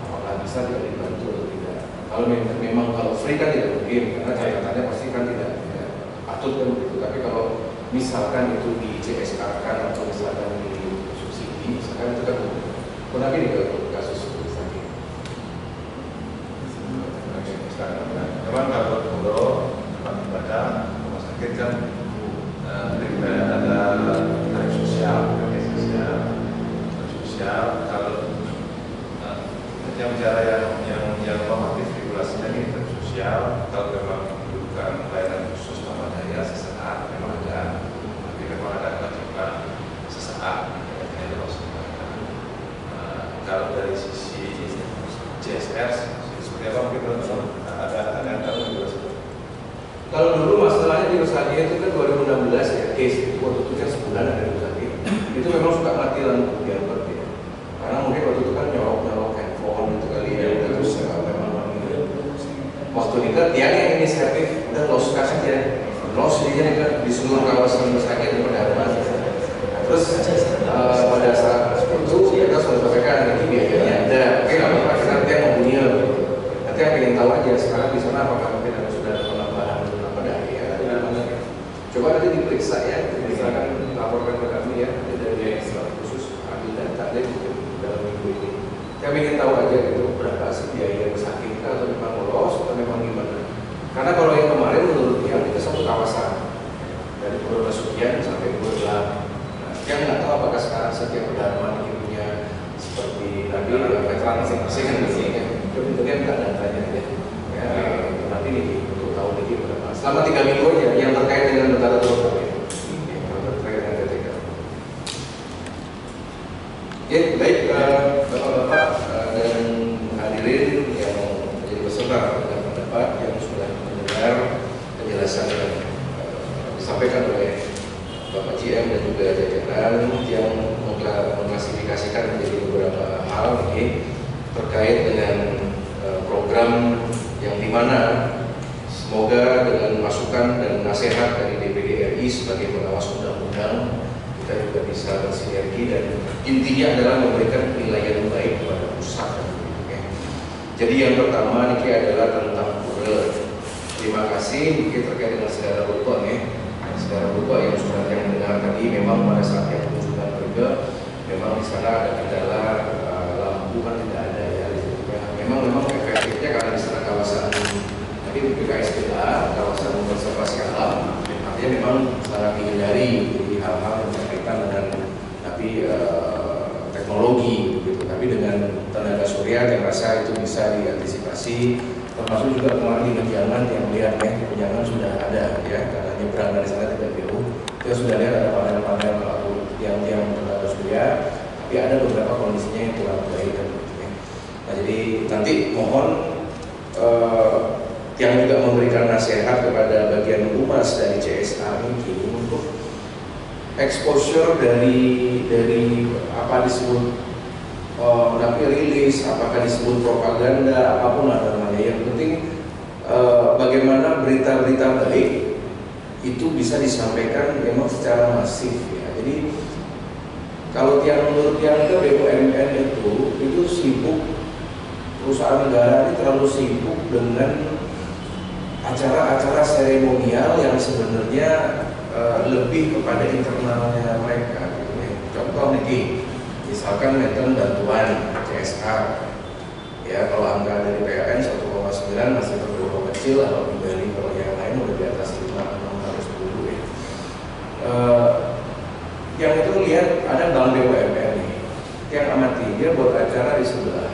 apakah bisa tidak dibantu atau tidak? Kalau memang kalau free kan tidak mungkin karena catatannya pasti kan tidak ya, patut kan begitu. Tapi kalau misalkan itu di CSR kan atau misalkan di subsidi, misalkan itu kan kenapa ini kalau kasus subsidi? Memang kalau Puro tempat ibadah rumah sakit kan ada tarif sosial, kalau kita bicara yang normatif regulasinya ini tarif sosial, kalau memang bukan pelayanan khusus sama daya sesaat memang ada, tapi memang ada kewajiban sesaat kalau dari sisi CSR seperti apa mungkin ada yang tahu juga. Kalau dulu masalahnya di Besakih itu kan 2016 ya, case itu waktu itu kan sebulan ada di Besakih. Itu memang suka mati lampu biar pergi. Karena mungkin waktu itu kan nyolok handphone gitu kali ya, terus memang waktu itu tiang yang inisiatif udah los kasih ya, los dia kan di seluruh kawasan Besakih ada pendapat. Terus pada saat itu kita sudah sampaikan ini biayanya ada, oke nggak apa-apa kita nanti yang mempunyai nanti yang ingin tahu aja sekarang di sana apakah mungkin ada sudah ada penambahan daya coba nanti diperiksa ya, misalkan laporkan ke kami ya, nanti dari khusus ambil data deh dalam minggu ini. Kami ingin tahu aja gitu berapa sih biaya Besakih kita atau memang lolos atau memang gimana? Karena kalau yang kemarin menurut dia itu satu kawasan dari Pura Basukian sampai Pura Gelam. Yang nggak tahu apakah sekarang setiap pedarman ini punya seperti tadi veteran masing-masing kan gitu ya. Bentuknya nggak datanya ya. Nanti nih untuk tahu lagi berapa. Selama 3 minggu aja yang terkait dengan data terus terkait dengan DTK. Oke, baik Bapak-bapak dan hadirin yang menjadi peserta dan pendapat yang sudah mendengar penjelasan yang disampaikan oleh Bapak GM dan juga jajaran yang mengklasifikasikan menjadi beberapa hal ini terkait dengan program yang dimana Semoga dengan masukan dan nasihat dari DPD RI sebagai pengawas undang-undang, kita juga bisa bersinergi dan intinya adalah memberikan penilaian yang baik kepada pusat. Jadi yang pertama ini adalah tentang pura. Terima kasih Niki terkait dengan saudara Bapak ya. Saudara Bapak yang sudah yang dengar tadi, memang pada saat yang kunjungan kerja, memang di sana ada kendala lampu kan tidak ada ya. Memang efektifnya karena di sana kawasan tadi BPKSDA, kawasan konservasi alam, artinya memang sangat dihindari dari hal-hal yang berkaitan dengan teknologi gitu. Tapi dengan tenaga surya yang rasa itu bisa diantisipasi, termasuk juga kemarin di Menjangan yang lihat ya, di Menjangan sudah ada ya, karena nyebrang dari sana tidak jauh, kita sudah lihat ada panel-panel tiang-tiang tenaga surya, tapi ada beberapa kondisinya yang kurang baik kan gitu ya. Nah jadi nanti mohon yang juga memberikan nasihat kepada bagian humas dari CSA ini untuk exposure dari apa disebut tapi rilis, apakah disebut propaganda, apapun lah namanya. Yang penting bagaimana berita-berita baik itu bisa disampaikan memang secara masif ya. Jadi kalau menurut yang ke BUMN itu sibuk, perusahaan negara ini terlalu sibuk dengan acara-acara seremonial yang sebenarnya lebih kepada internalnya mereka gitu ya. Contoh nih, misalkan meten bantuan CSA ya, kalau angka dari PLN 1,9 masih tergolong kecil, kalau dibanding kalau yang lain udah di atas 5, 6 harus dulu ya. Yang itu lihat ada bank BUMN nih yang amati, dia buat acara di sebelah,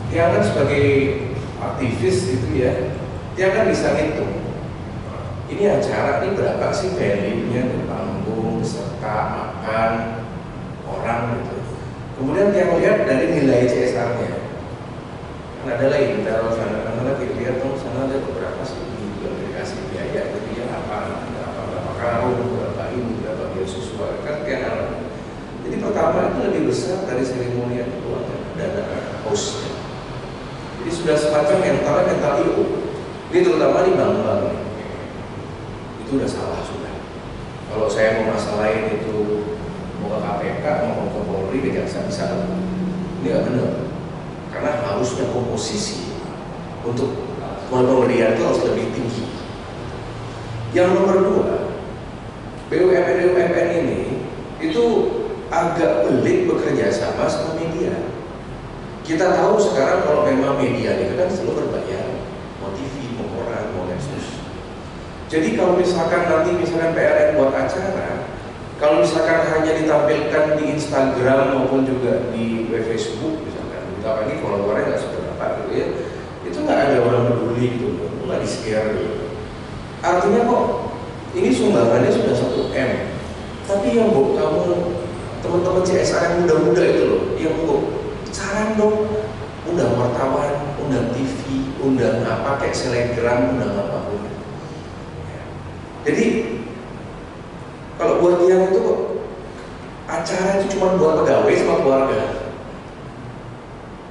dia kan sebagai aktivis gitu ya, dia kan bisa ngitung ini acara ini berapa sih value-nya, ke panggung, peserta, makan, orang gitu. Kemudian dia melihat dari nilai CSR-nya. Kan ada lagi kita taruh sana, karena kita lihat tuh sana ada beberapa sih juga dikasih biaya, jadi ya berapa karung, berapa ini, berapa beasiswa, kan kayak alat. Jadi pertama itu lebih besar dari seremoni yang kedua dana hostnya. Jadi sudah semacam mental itu. Ini terutama di bank-bank itu udah salah sudah. Kalau saya mau masalahin itu mau ke KPK, mau ke Polri, ke jaksa bisa, ini nggak benar. Karena harusnya komposisi untuk pemberian itu harus lebih tinggi. Yang nomor dua, BUMN ini itu agak pelit bekerja sama media. Kita tahu sekarang kalau memang media itu kan selalu berbayar, mau TV, mau koran, mau medsos. Jadi kalau misalkan nanti PLN buat acara, kalau misalkan hanya ditampilkan di Instagram maupun juga di Facebook misalkan, apalagi followernya nggak seberapa gitu ya, itu nggak ada orang peduli gitu, nggak di-share gitu. Artinya kok ini sumbangannya sudah 1 M, tapi yang kamu teman-teman CSR yang muda-muda itu loh, yang saran dong, undang wartawan, undang TV, undang apa kayak selebgram, undang apapun. Jadi kalau buat yang itu acara itu cuma buat pegawai sama keluarga.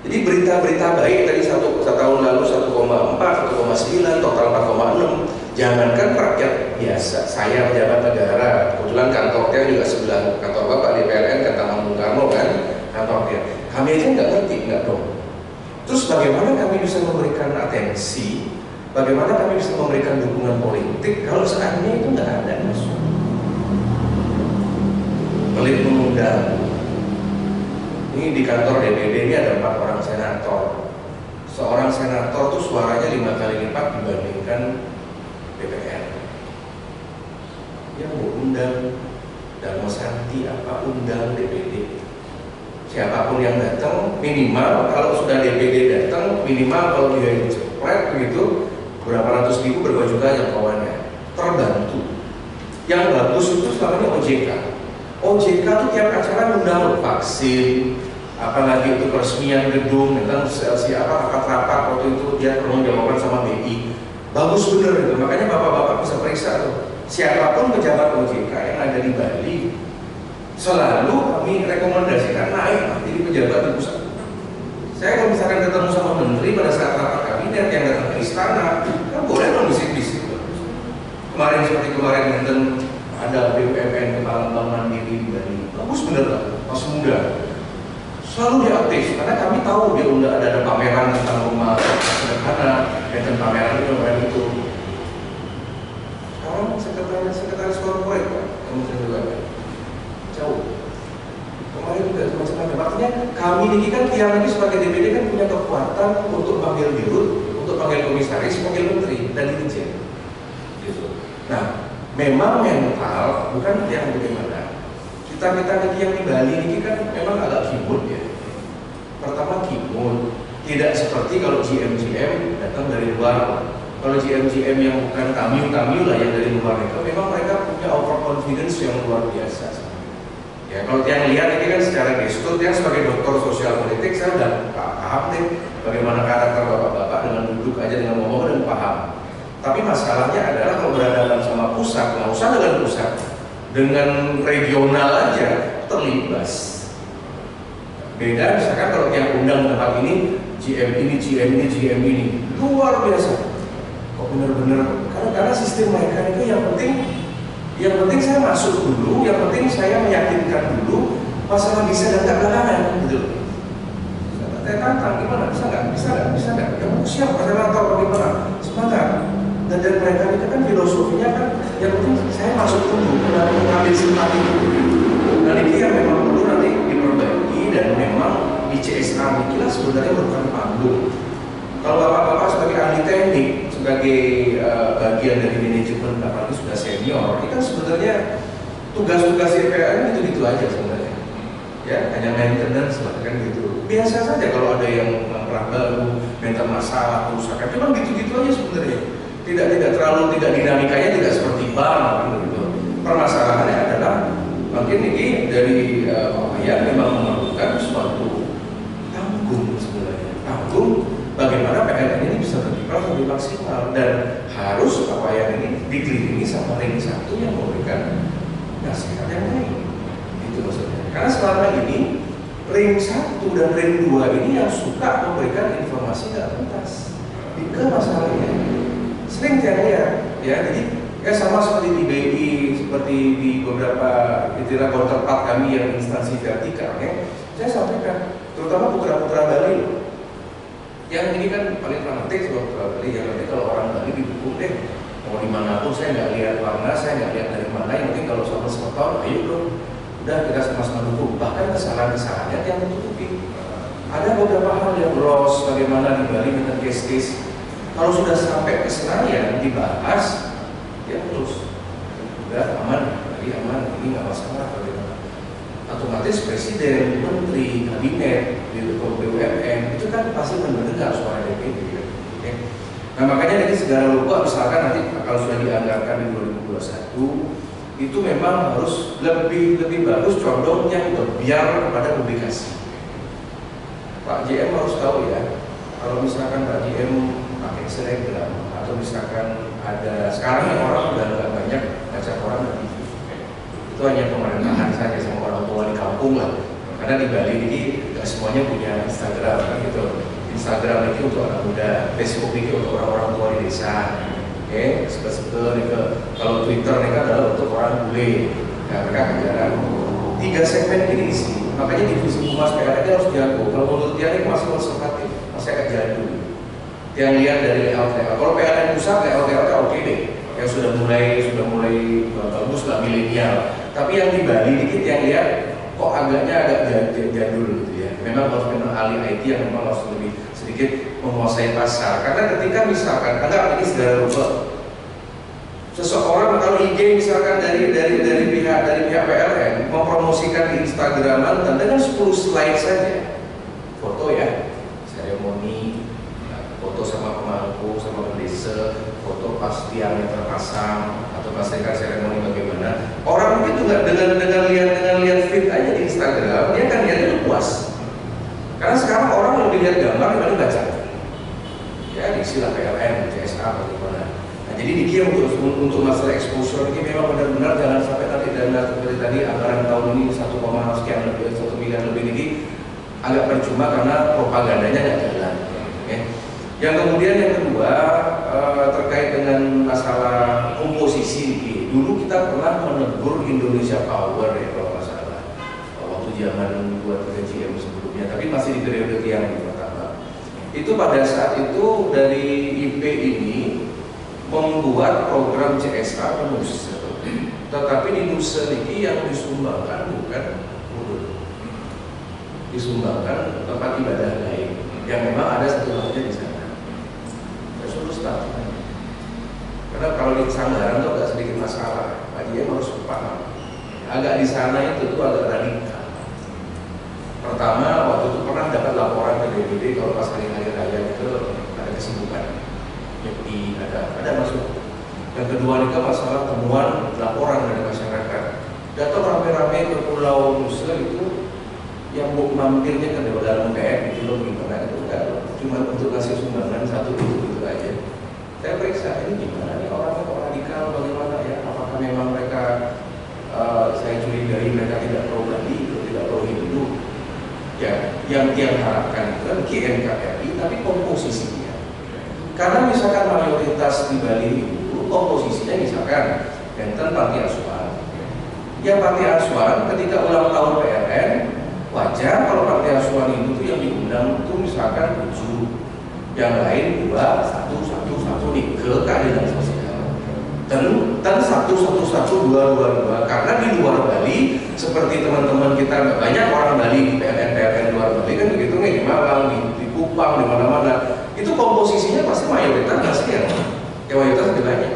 Jadi berita-berita baik tadi satu tahun lalu 1,4, 1,9, total 4,6. Jangankan rakyat biasa, saya pejabat negara, kebetulan kantornya juga sebelah kantor Bapak di PLN, kata Bung Karno kan, kantornya. Kami aja nggak ngerti, nggak dong. Terus bagaimana kami bisa memberikan atensi, bagaimana kami bisa memberikan dukungan politik kalau seandainya itu nggak ada masuk. Pelit mengundang. Ini di kantor DPD ini ada 4 orang senator. Seorang senator tuh suaranya 5 kali lipat dibandingkan DPR. Yang mau undang Darmo Santi apa undang DPD. Siapapun yang datang minimal kalau sudah DPD datang minimal kalau dia cepret begitu berapa ratus ribu berapa juta jangkauannya terbantu. Yang bagus itu sekarang OJK. OJK tuh tiap acara undang vaksin, apalagi itu peresmian gedung, tentang siapa rapat-rapat waktu itu dia pertanggungjawaban sama BI. Bagus bener itu, makanya bapak-bapak bisa periksa tuh. Siapapun pejabat OJK yang ada di Bali, selalu kami rekomendasikan naik jadi pejabat di pusat. Saya kalau misalkan ketemu sama menteri pada saat rapat kami, kabinet, yang datang ke istana, kan boleh dong bisik-bisik. Kemarin seperti kemarin Banten ada BUMN Kepala Bank Mandiri di Bali, bagus bener lah, masih muda. Selalu dia aktif, karena kami tahu dia udah ada pameran tentang rumah sederhana, dan pameran itu. Sekarang sekretaris korporat Pak, Kementerian BUMN jauh. Kemarin juga macam-macam. Artinya kami ini kan tiang ini sebagai DPD kan punya kekuatan untuk panggil dirut, untuk panggil komisaris, panggil menteri dan dirjen. Gitu. Nah, memang mental bukan yang bagaimana. Kita yang di Bali ini kan memang agak kimut ya. Pertama kimut, tidak seperti kalau GM datang dari luar. Kalau GM yang bukan Tamil lah yang dari luar itu, memang mereka punya overconfidence yang luar biasa. Ya, kalau yang lihat ini kan secara gestur, yang sebagai dokter sosial politik saya udah paham deh bagaimana karakter bapak-bapak dengan duduk aja dengan ngomong dan paham. Tapi masalahnya adalah kalau berhadapan sama pusat, nggak usah dengan pusat, dengan regional aja terlibat. Beda misalkan kalau yang undang tempat ini GM ini luar biasa. Kok bener-bener karena sistem mereka itu yang penting saya masuk dulu, yang penting saya meyakinkan dulu, masalah bisa dan tak belakangan gitu. Saya tantang gimana, bisa nggak? Ya siap, saya tahu bagaimana, semangat. Dan mereka itu kan filosofinya kan, yang penting saya masuk dulu, mengambil simpati dulu. Dan ini yang memang perlu nanti diperbaiki dan memang di CSR inilah sebenarnya bukan panggung. Kalau bapak-bapak sebagai ahli teknik, sebagai bagian dari manajemen, apalagi sudah senior, ini kan sebenarnya tugas-tugas PLN itu aja sebenarnya. Ya, hanya maintenance lah kan gitu. Biasa saja kalau ada yang perang baru, mental masalah, kerusakan, cuma gitu-gitu aja sebenarnya. Tidak terlalu dinamikanya tidak seperti bank gitu. Permasalahannya adalah mungkin ini dari Wayan memang memerlukan suatu tanggung sebenarnya. Tanggung bagaimana PLN ini bisa berkiprah lebih maksimal dan harus Wayan ini dikelilingi sama ring satu yang memberikan nasihat yang baik. Itu maksudnya. Karena selama ini ring 1 dan ring 2 ini yang suka memberikan informasi nggak tuntas. Ke masalahnya sering saya lihat ya, jadi sama seperti di BI, seperti di beberapa istilah counterpart kami yang instansi vertikal ya, saya sampaikan terutama putra-putra Bali yang ini kan paling fanatik soal putra Bali, yang nanti kalau orang Bali didukung deh mau dimanapun, saya nggak lihat warna, saya nggak lihat dari mana, yang penting kalau sama tahun ayo dong, udah kita sama-sama dukung. Bahkan kesalahan-kesalahannya yang tertutupi. Ada beberapa hal yang gross bagaimana di Bali dengan case-case. Kalau sudah sampai ke Senayan dibahas, ya terus udah aman, Bali aman, ini nggak masalah bagaimana. Otomatis presiden, menteri, kabinet, BUMN itu kan pasti mendengar suara DPD. Ya. Nah makanya nanti segala lupa, misalkan nanti kalau sudah dianggarkan di 2021, itu memang harus lebih bagus condongnya biar kepada publikasi. Pak JM harus tahu ya, kalau misalkan Pak JM pakai Telegram atau misalkan ada sekarang yang orang udah nggak banyak baca koran dan TV, itu hanya pemerintahan saja sama orang tua di kampung lah. Karena di Bali ini nggak semuanya punya Instagram kan gitu. Instagram ini untuk anak muda, Facebook ini untuk orang-orang tua di desa. Oke, sebel-sebel kalau Twitter ini kan adalah untuk orang bule. Nah, mereka kejaran 3 segmen ini isi. Makanya divisi humas PLN harus jago. Kalau menurut dia ini masih konservatif, masih agak jadul. Yang lihat dari layout. Kalau PLN pusat layout oke deh, yang sudah mulai bagus lah milenial. Tapi yang di Bali dikit yang lihat kok agaknya agak jadul gitu ya. Memang harus ahli IT yang memang harus lebih sedikit menguasai pasar. Karena ketika misalkan ada ini segala rupa, seseorang kalau IG misalkan dari pihak PLN mempromosikan di Instagraman dengan 10 slide saja, foto ya, seremoni, foto sama pemangku, sama pendesa, foto pas tiangnya terpasang atau pas seremoni bagaimana. Orang itu nggak dengan lihat feed aja di Instagram, dia kan lihatnya puas. Karena sekarang orang lebih lihat gambar dibanding baca. Ya, diisilah PLN, CSA bagaimana. Nah, jadi dikira untuk masalah exposure ini memang benar-benar jangan sampai nanti dana seperti tadi anggaran tahun ini 1, sekian lebih 1 miliar lebih ini agak percuma karena propagandanya nggak jalan. Okay. Yang kemudian yang kedua terkait dengan masalah komposisi. Dulu kita pernah menegur Indonesia Power ya kalau nggak salah waktu zaman 2-3 GM sebelumnya, tapi masih di periode yang pertama. Itu pada saat itu dari IP ini membuat program CSA ke Nusel, tetapi di Nusel ini yang disumbangkan bukan urut, disumbangkan tempat ibadah lain yang memang ada satu masjid di sana. Saya suruh staf. Karena kalau di Sanggaran itu agak sedikit masalah, Pak Jiem harus paham. Agak di sana itu agak radikal. Pertama, waktu itu pernah dapat laporan ke DPD kalau pas hari-hari raya itu ada kesibukan. Jadi ada masuk. Yang kedua ini masalah temuan laporan dari masyarakat. Datang rame-rame ke Pulau Nusa itu yang mampirnya ke dalam PN itu loh gimana itu enggak, cuma untuk kasih sumbangan satu itu aja. Saya periksa ini gimana nih orangnya kok radikal, bagaimana ya, apakah memang mereka saya curigai mereka tidak pro Bali atau tidak pro Hindu ya, yang harapkan itu kan GNKRI tapi komposisinya, karena misalkan mayoritas di Bali itu komposisinya misalkan enten panti asuhan ya, panti asuhan ketika ulang tahun PLN wajar kalau panti asuhan itu yang diundang itu misalkan 7, yang lain 2, 1 nih ke keadilan sosial, dan 1, 2, karena di luar Bali seperti teman-teman kita banyak orang Bali di PLN luar Bali kan begitu nih, di Malang, di Kupang, di mana-mana itu komposisinya pasti mayoritas masih yang mayoritas lebih banyak.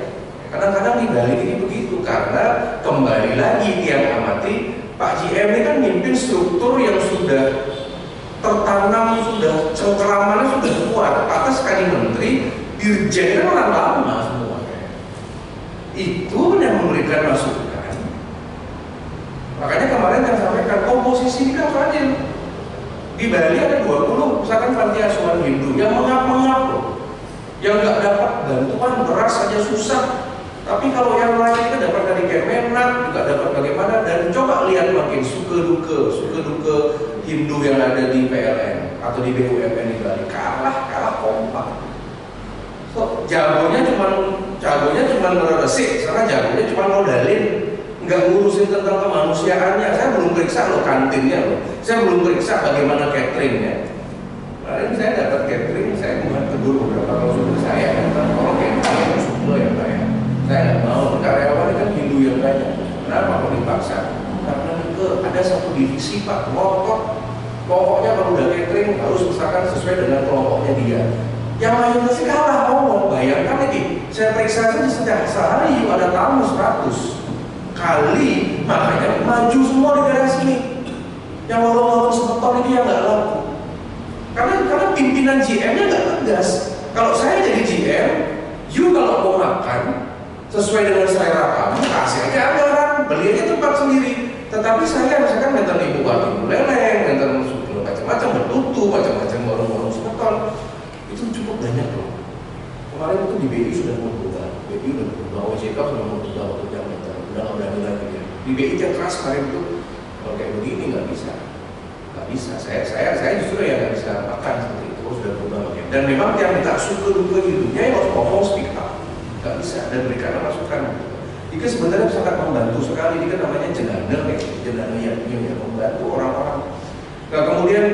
Kadang-kadang di Bali ini begitu karena kembali lagi yang amati Pak JM ini kan mimpin struktur yang sudah tertanam, sudah cengkeramannya sudah kuat. Atas sekali menteri, dirjennya orang lama semua. Itu yang memberikan masukan. Makanya kemarin yang sampaikan komposisi ini kan adil. Di Bali ada 20, misalkan panti asuhan Hindu yang mengap-mengap loh, yang nggak dapat bantuan beras saja susah. Tapi kalau yang lain kita dapat dari Kemenak, juga dapat bagaimana, dan coba lihat makin suka duka Hindu yang ada di PLN atau di BUMN di Bali kalah kompak. So, jagonya cuma meresik, karena jagonya cuma modalin, nggak ngurusin tentang kemanusiaannya. Saya belum periksa loh kantinnya loh, saya belum periksa bagaimana cateringnya. Kemarin saya dapat catering, saya bukan tegur beberapa konsumen saya, kalau catering semua yang bayar. Saya nggak mau, karyawan kan Hindu yang banyak. Kenapa kok dipaksa? Karena itu ada satu divisi Pak, ngotot. Pokoknya kalau udah catering harus misalkan sesuai dengan kelompoknya dia. Yang mayoritasnya kalah ngomong. Bayangkan lagi, saya periksa saja setiap sehari ada tamu 100 kali, makanya maju semua di daerah sini. Yang lorong-lorong sebeton ini yang nggak laku. Karena pimpinan GM-nya nggak tegas. Kalau saya jadi GM, you kalau mau makan sesuai dengan selera kamu, kasih aja anggaran, beli aja tempat sendiri. Tetapi saya misalkan nonton ibu batu leleng, nonton macam-macam bertutu, macam-macam warung-warung sebeton, itu cukup banyak loh. Kemarin itu di BI sudah mau berubah, BI udah berubah, OJK sudah mau berubah waktu jam udah lagi ya. Di BI yang keras kemarin itu kalau kayak begini nggak bisa. Saya justru ya nggak bisa makan seperti itu, sudah berubah bagian. Dan memang yang minta suka duka hidupnya yang harus ngomong speak up, nggak bisa dan berikan masukan. Itu sebenarnya sangat membantu sekali. Ini kan namanya jenana yang membantu orang-orang. Nah kemudian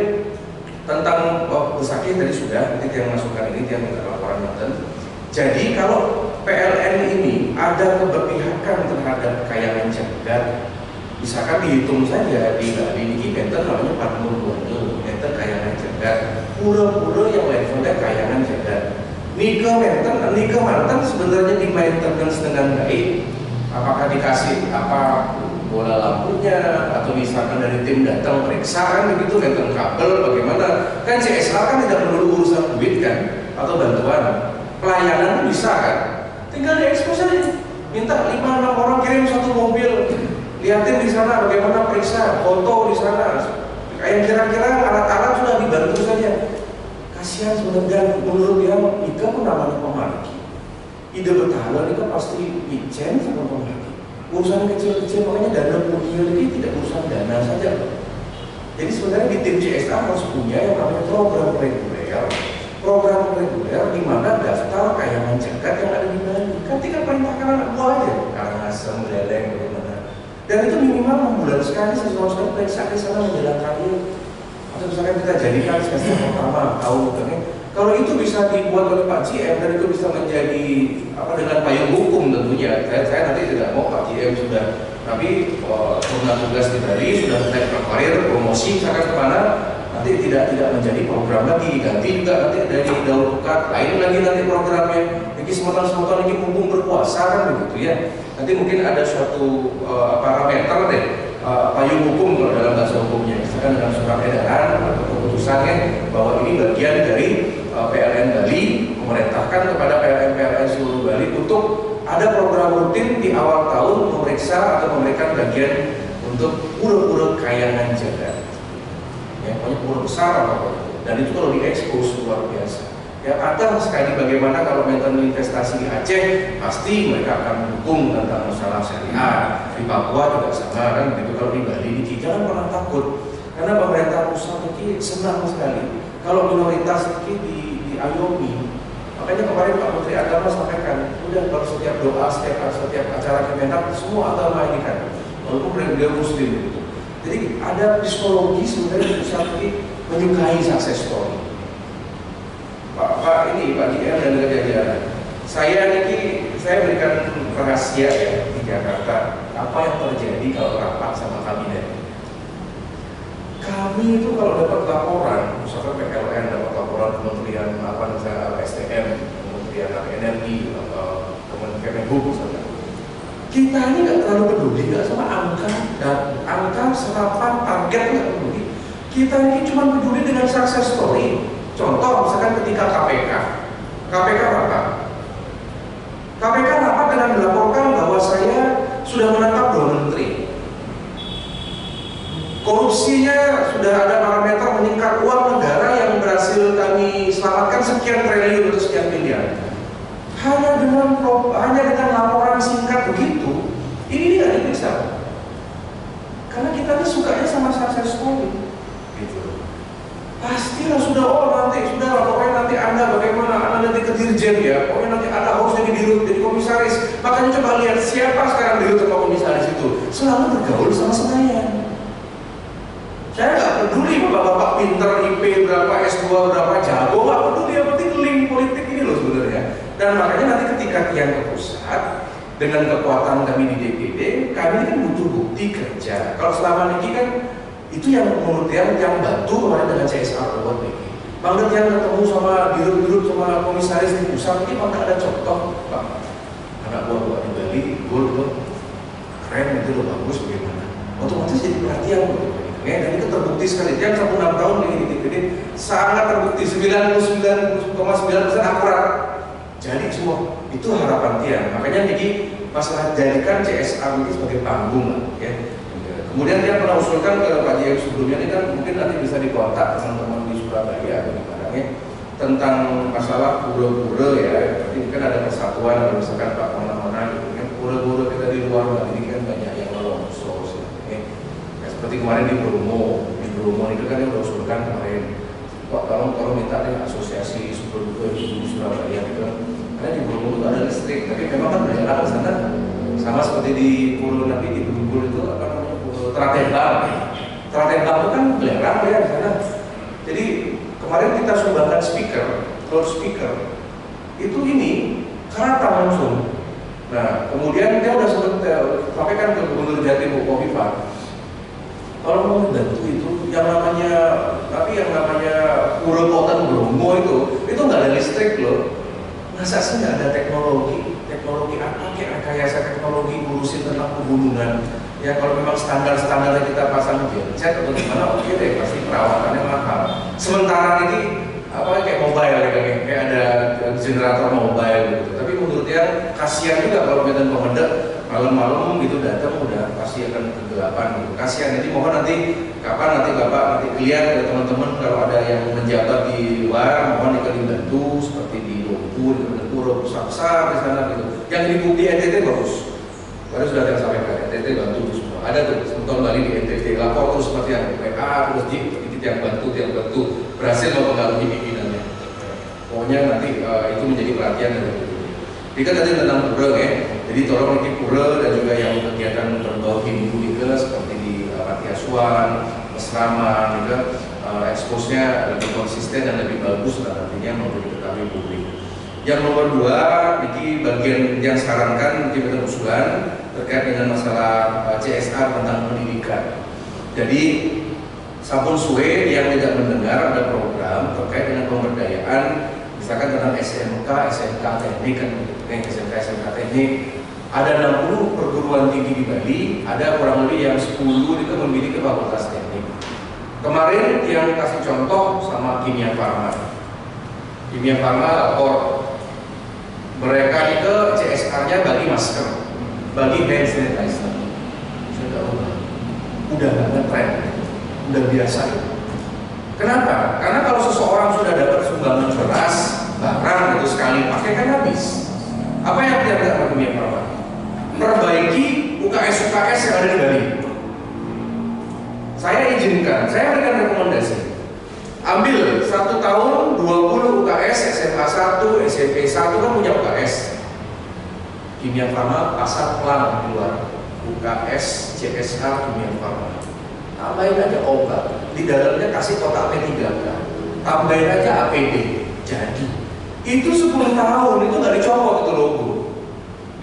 tentang Besaki tadi sudah, nanti yang masukan ini yang minta laporan nonton. Jadi kalau PLN ini ada keberpihakan terhadap kayangan jagat, misalkan dihitung saja di Bali ini benten namanya 42 benten kayangan jagat, pura-pura yang levelnya kayangan jagat. Nika mantan sebenarnya dimaintenance dengan baik. Apakah dikasih bola lampunya atau misalkan dari tim datang periksa kan begitu, nonton kabel bagaimana kan, CSA kan tidak perlu urusan duit kan atau bantuan, pelayanan bisa kan, tinggal diekspos aja, minta 5-6 orang kirim satu mobil, lihatin di sana bagaimana periksa, foto di sana, yang kira-kira alat-alat sudah dibantu saja. Kasihan sebenarnya, menurut dia Ika pun namanya pemarki, ide bertahan itu pasti Ijen sama pemarki. Urusan kecil-kecil, makanya dana punya ini tidak urusan dana saja. Jadi sebenarnya di tim CSA harus punya yang namanya program reguler, program reguler di mana daftar kayangan jagat yang ada di Bali. Kan tinggal perintahkan anak buah aja, Karangasem, Leleng, bagaimana. Dan itu minimal 6 bulan sekali, sesuatu sekali periksa ke sana menjalankan itu. Atau misalkan kita jadikan semester pertama tahun ini. Kalau itu bisa dibuat oleh Pak GM dan itu bisa menjadi dengan payung hukum tentunya. Saya nanti tidak mau Pak GM sudah, tapi pernah tugas di Bali sudah naik karir promosi misalkan kemana, nanti tidak menjadi program lagi, ganti juga nanti dari daun pekat lain lagi nanti programnya. Jadi semoga ini mumpung berkuasa kan begitu ya. Nanti mungkin ada suatu parameter deh payung hukum kalau dalam bahasa hukumnya, misalkan dalam surat edaran atau keputusannya bahwa ini bagian dari PLN Bali memerintahkan kepada PLN seluruh Bali untuk ada program rutin di awal tahun memeriksa atau memberikan bagian untuk pura-pura kayangan jagat. Ya, pokoknya pura besar apa-apa. Dan itu kalau diekspos luar biasa. Ya, ada sekali bagaimana kalau mengenai investasi di Aceh, pasti mereka akan mendukung tentang masalah syariah. Di Papua juga sama kan, begitu. Kalau di Bali, jangan pernah takut, karena pemerintah pusat ini senang sekali kalau minoritas ini diayomi. Makanya kemarin Pak Menteri Agama sampaikan, udah kalau setiap doa, setiap acara Kemendak, semua agama ini kan, walaupun beliau Muslim gitu. Jadi ada psikologi sebenarnya di pusat ini menyukai success story. Pak ini Pak GM dan jajaran. Saya berikan rahasia ya di Jakarta apa yang terjadi kalau rapat sama kabinet. Kami itu kalau dapat laporan, misalkan PLN dapat laporan Kementerian SDM, Kementerian Energi, atau Kementerian Hub misalnya, kita ini nggak terlalu peduli nggak sama angka dan angka serapan target nggak peduli. Kita ini cuma peduli dengan success story. Contoh misalkan ketika KPK rapat dengan melaporkan bahwa saya sudah menangkap 2 menteri. Korupsinya sudah ada parameter meningkat, uang negara yang berhasil kami selamatkan sekian triliun atau sekian miliar. Hanya dengan laporan singkat begitu, ini nggak diperiksa. Karena kita ini sukanya sama success story. Gitu. Pastilah sudah pokoknya nanti Anda bagaimana, Anda nanti ke dirjen ya, pokoknya nanti Anda harus jadi dirut, jadi komisaris. Makanya coba lihat siapa sekarang dirut sama komisaris itu selalu bergaul sama saya. Saya nggak peduli bapak-bapak pinter, IP berapa, S2 berapa, jago, nggak peduli, yang penting link politik ini loh sebenarnya. Dan makanya nanti ketika kian ke pusat dengan kekuatan kami di DPD, kami kan butuh bukti kerja. Kalau selama ini kan itu yang menurut yang bantu kemarin dengan CSR buat begini. Bang yang ketemu sama dirut-dirut sama komisaris di pusat, ini Bang ada contoh, Pak. Anak buah di Bali, gol keren itu loh, bagus bagaimana. Otomatis jadi perhatian loh. Ya, dan itu terbukti sekali. Dia 1 tahun di DPD sangat terbukti 99,9% akurat. Jadi semua itu harapan Tian. Makanya jadi masalah jadikan CSR ini sebagai panggung, ya. Kemudian dia pernah usulkan ke Pak JM sebelumnya, ini kan mungkin nanti bisa dikontak teman-teman di Surabaya atau di mana ya, tentang masalah pura-pura ya. Berarti kan ada persatuan, kalau misalkan Pak mana-mana gitu kan, pura-pura kita di luar ini kan banyak yang lolos ya. Seperti kemarin di Bromo itu kan yang usulkan kemarin, Pak tolong minta deh asosiasi super-duper di Surabaya gitu kan. Karena di Bromo itu ada listrik, tapi memang kan berjalan ke sana sama seperti di Pulau Nabi di Bungkul itu apa namanya? Tratembang itu kan belerang ya di sana. Jadi kemarin kita sumbangkan cloud speaker itu ini karatan langsung. Nah kemudian dia udah sempat sampaikan ke Gubernur Jatim Bu Kofifa, kalau mau membantu itu yang namanya pura kota Bromo itu nggak ada listrik loh. Masa sih nggak ada teknologi apa kayak rekayasa teknologi ngurusin tentang pegunungan. Ya kalau memang standar-standarnya kita pasang genset atau gimana, oke deh, pasti perawatannya mahal. Sementara ini kayak mobile kayak ada generator mobile gitu. Tapi menurut dia kasihan juga kalau Medan Pemedek malam-malam gitu datang udah pasti akan kegelapan gitu. Kasihan. Jadi mohon nanti kapan Bapak lihat ya teman-teman kalau ada yang menjabat di luar, mohon ikut dibantu seperti di Lumpur, di Pura besar di sana gitu. Yang di NTT bagus. Baru sudah saya sampaikan, NTT bantu semua. Ada tuh sebetulnya Bali di NTT lapor terus seperti yang WA terus tiap bantu berhasil mempengaruhi pimpinannya. pokoknya nanti itu menjadi perhatian dari BPD. Ini kan tadi tentang pura ya, jadi tolong nanti pura dan juga yang kegiatan berbau minggu juga seperti di panti asuhan, asrama, juga expose-nya lebih konsisten dan lebih bagus lah nantinya untuk diketahui publik. Yang nomor 2, ini bagian yang sarankan mungkin kita usulan terkait dengan masalah CSR tentang pendidikan. Jadi sampun suwe yang tidak mendengar ada program terkait dengan pemberdayaan, misalkan tentang SMK teknik kan, SMK teknik. Ada 60 perguruan tinggi di Bali, ada kurang lebih yang 10 itu memiliki fakultas teknik. Kemarin yang kasih contoh sama Kimia Farma. Kimia Farma lapor mereka itu CSR-nya bagi masker, bagi hand sanitizer. Sudah nggak ngetren, udah biasa. Kenapa? Karena kalau seseorang sudah dapat sumbangan beras, barang itu sekali pakai kan habis. Apa yang dia lakukan Kimia Farma? Perbaiki UKS yang ada di Bali. Saya izinkan, saya berikan rekomendasi. Ambil 1 tahun 20 UKS, SMA 1, SMP 1 kan punya UKS. Kimia Farma pasar pelan di luar UKS, CSR Kimia Farma. Tambahin aja obat, di dalamnya kasih kotak P3K, tambahin aja APD. Jadi itu 10 tahun itu nggak dicopot itu logo.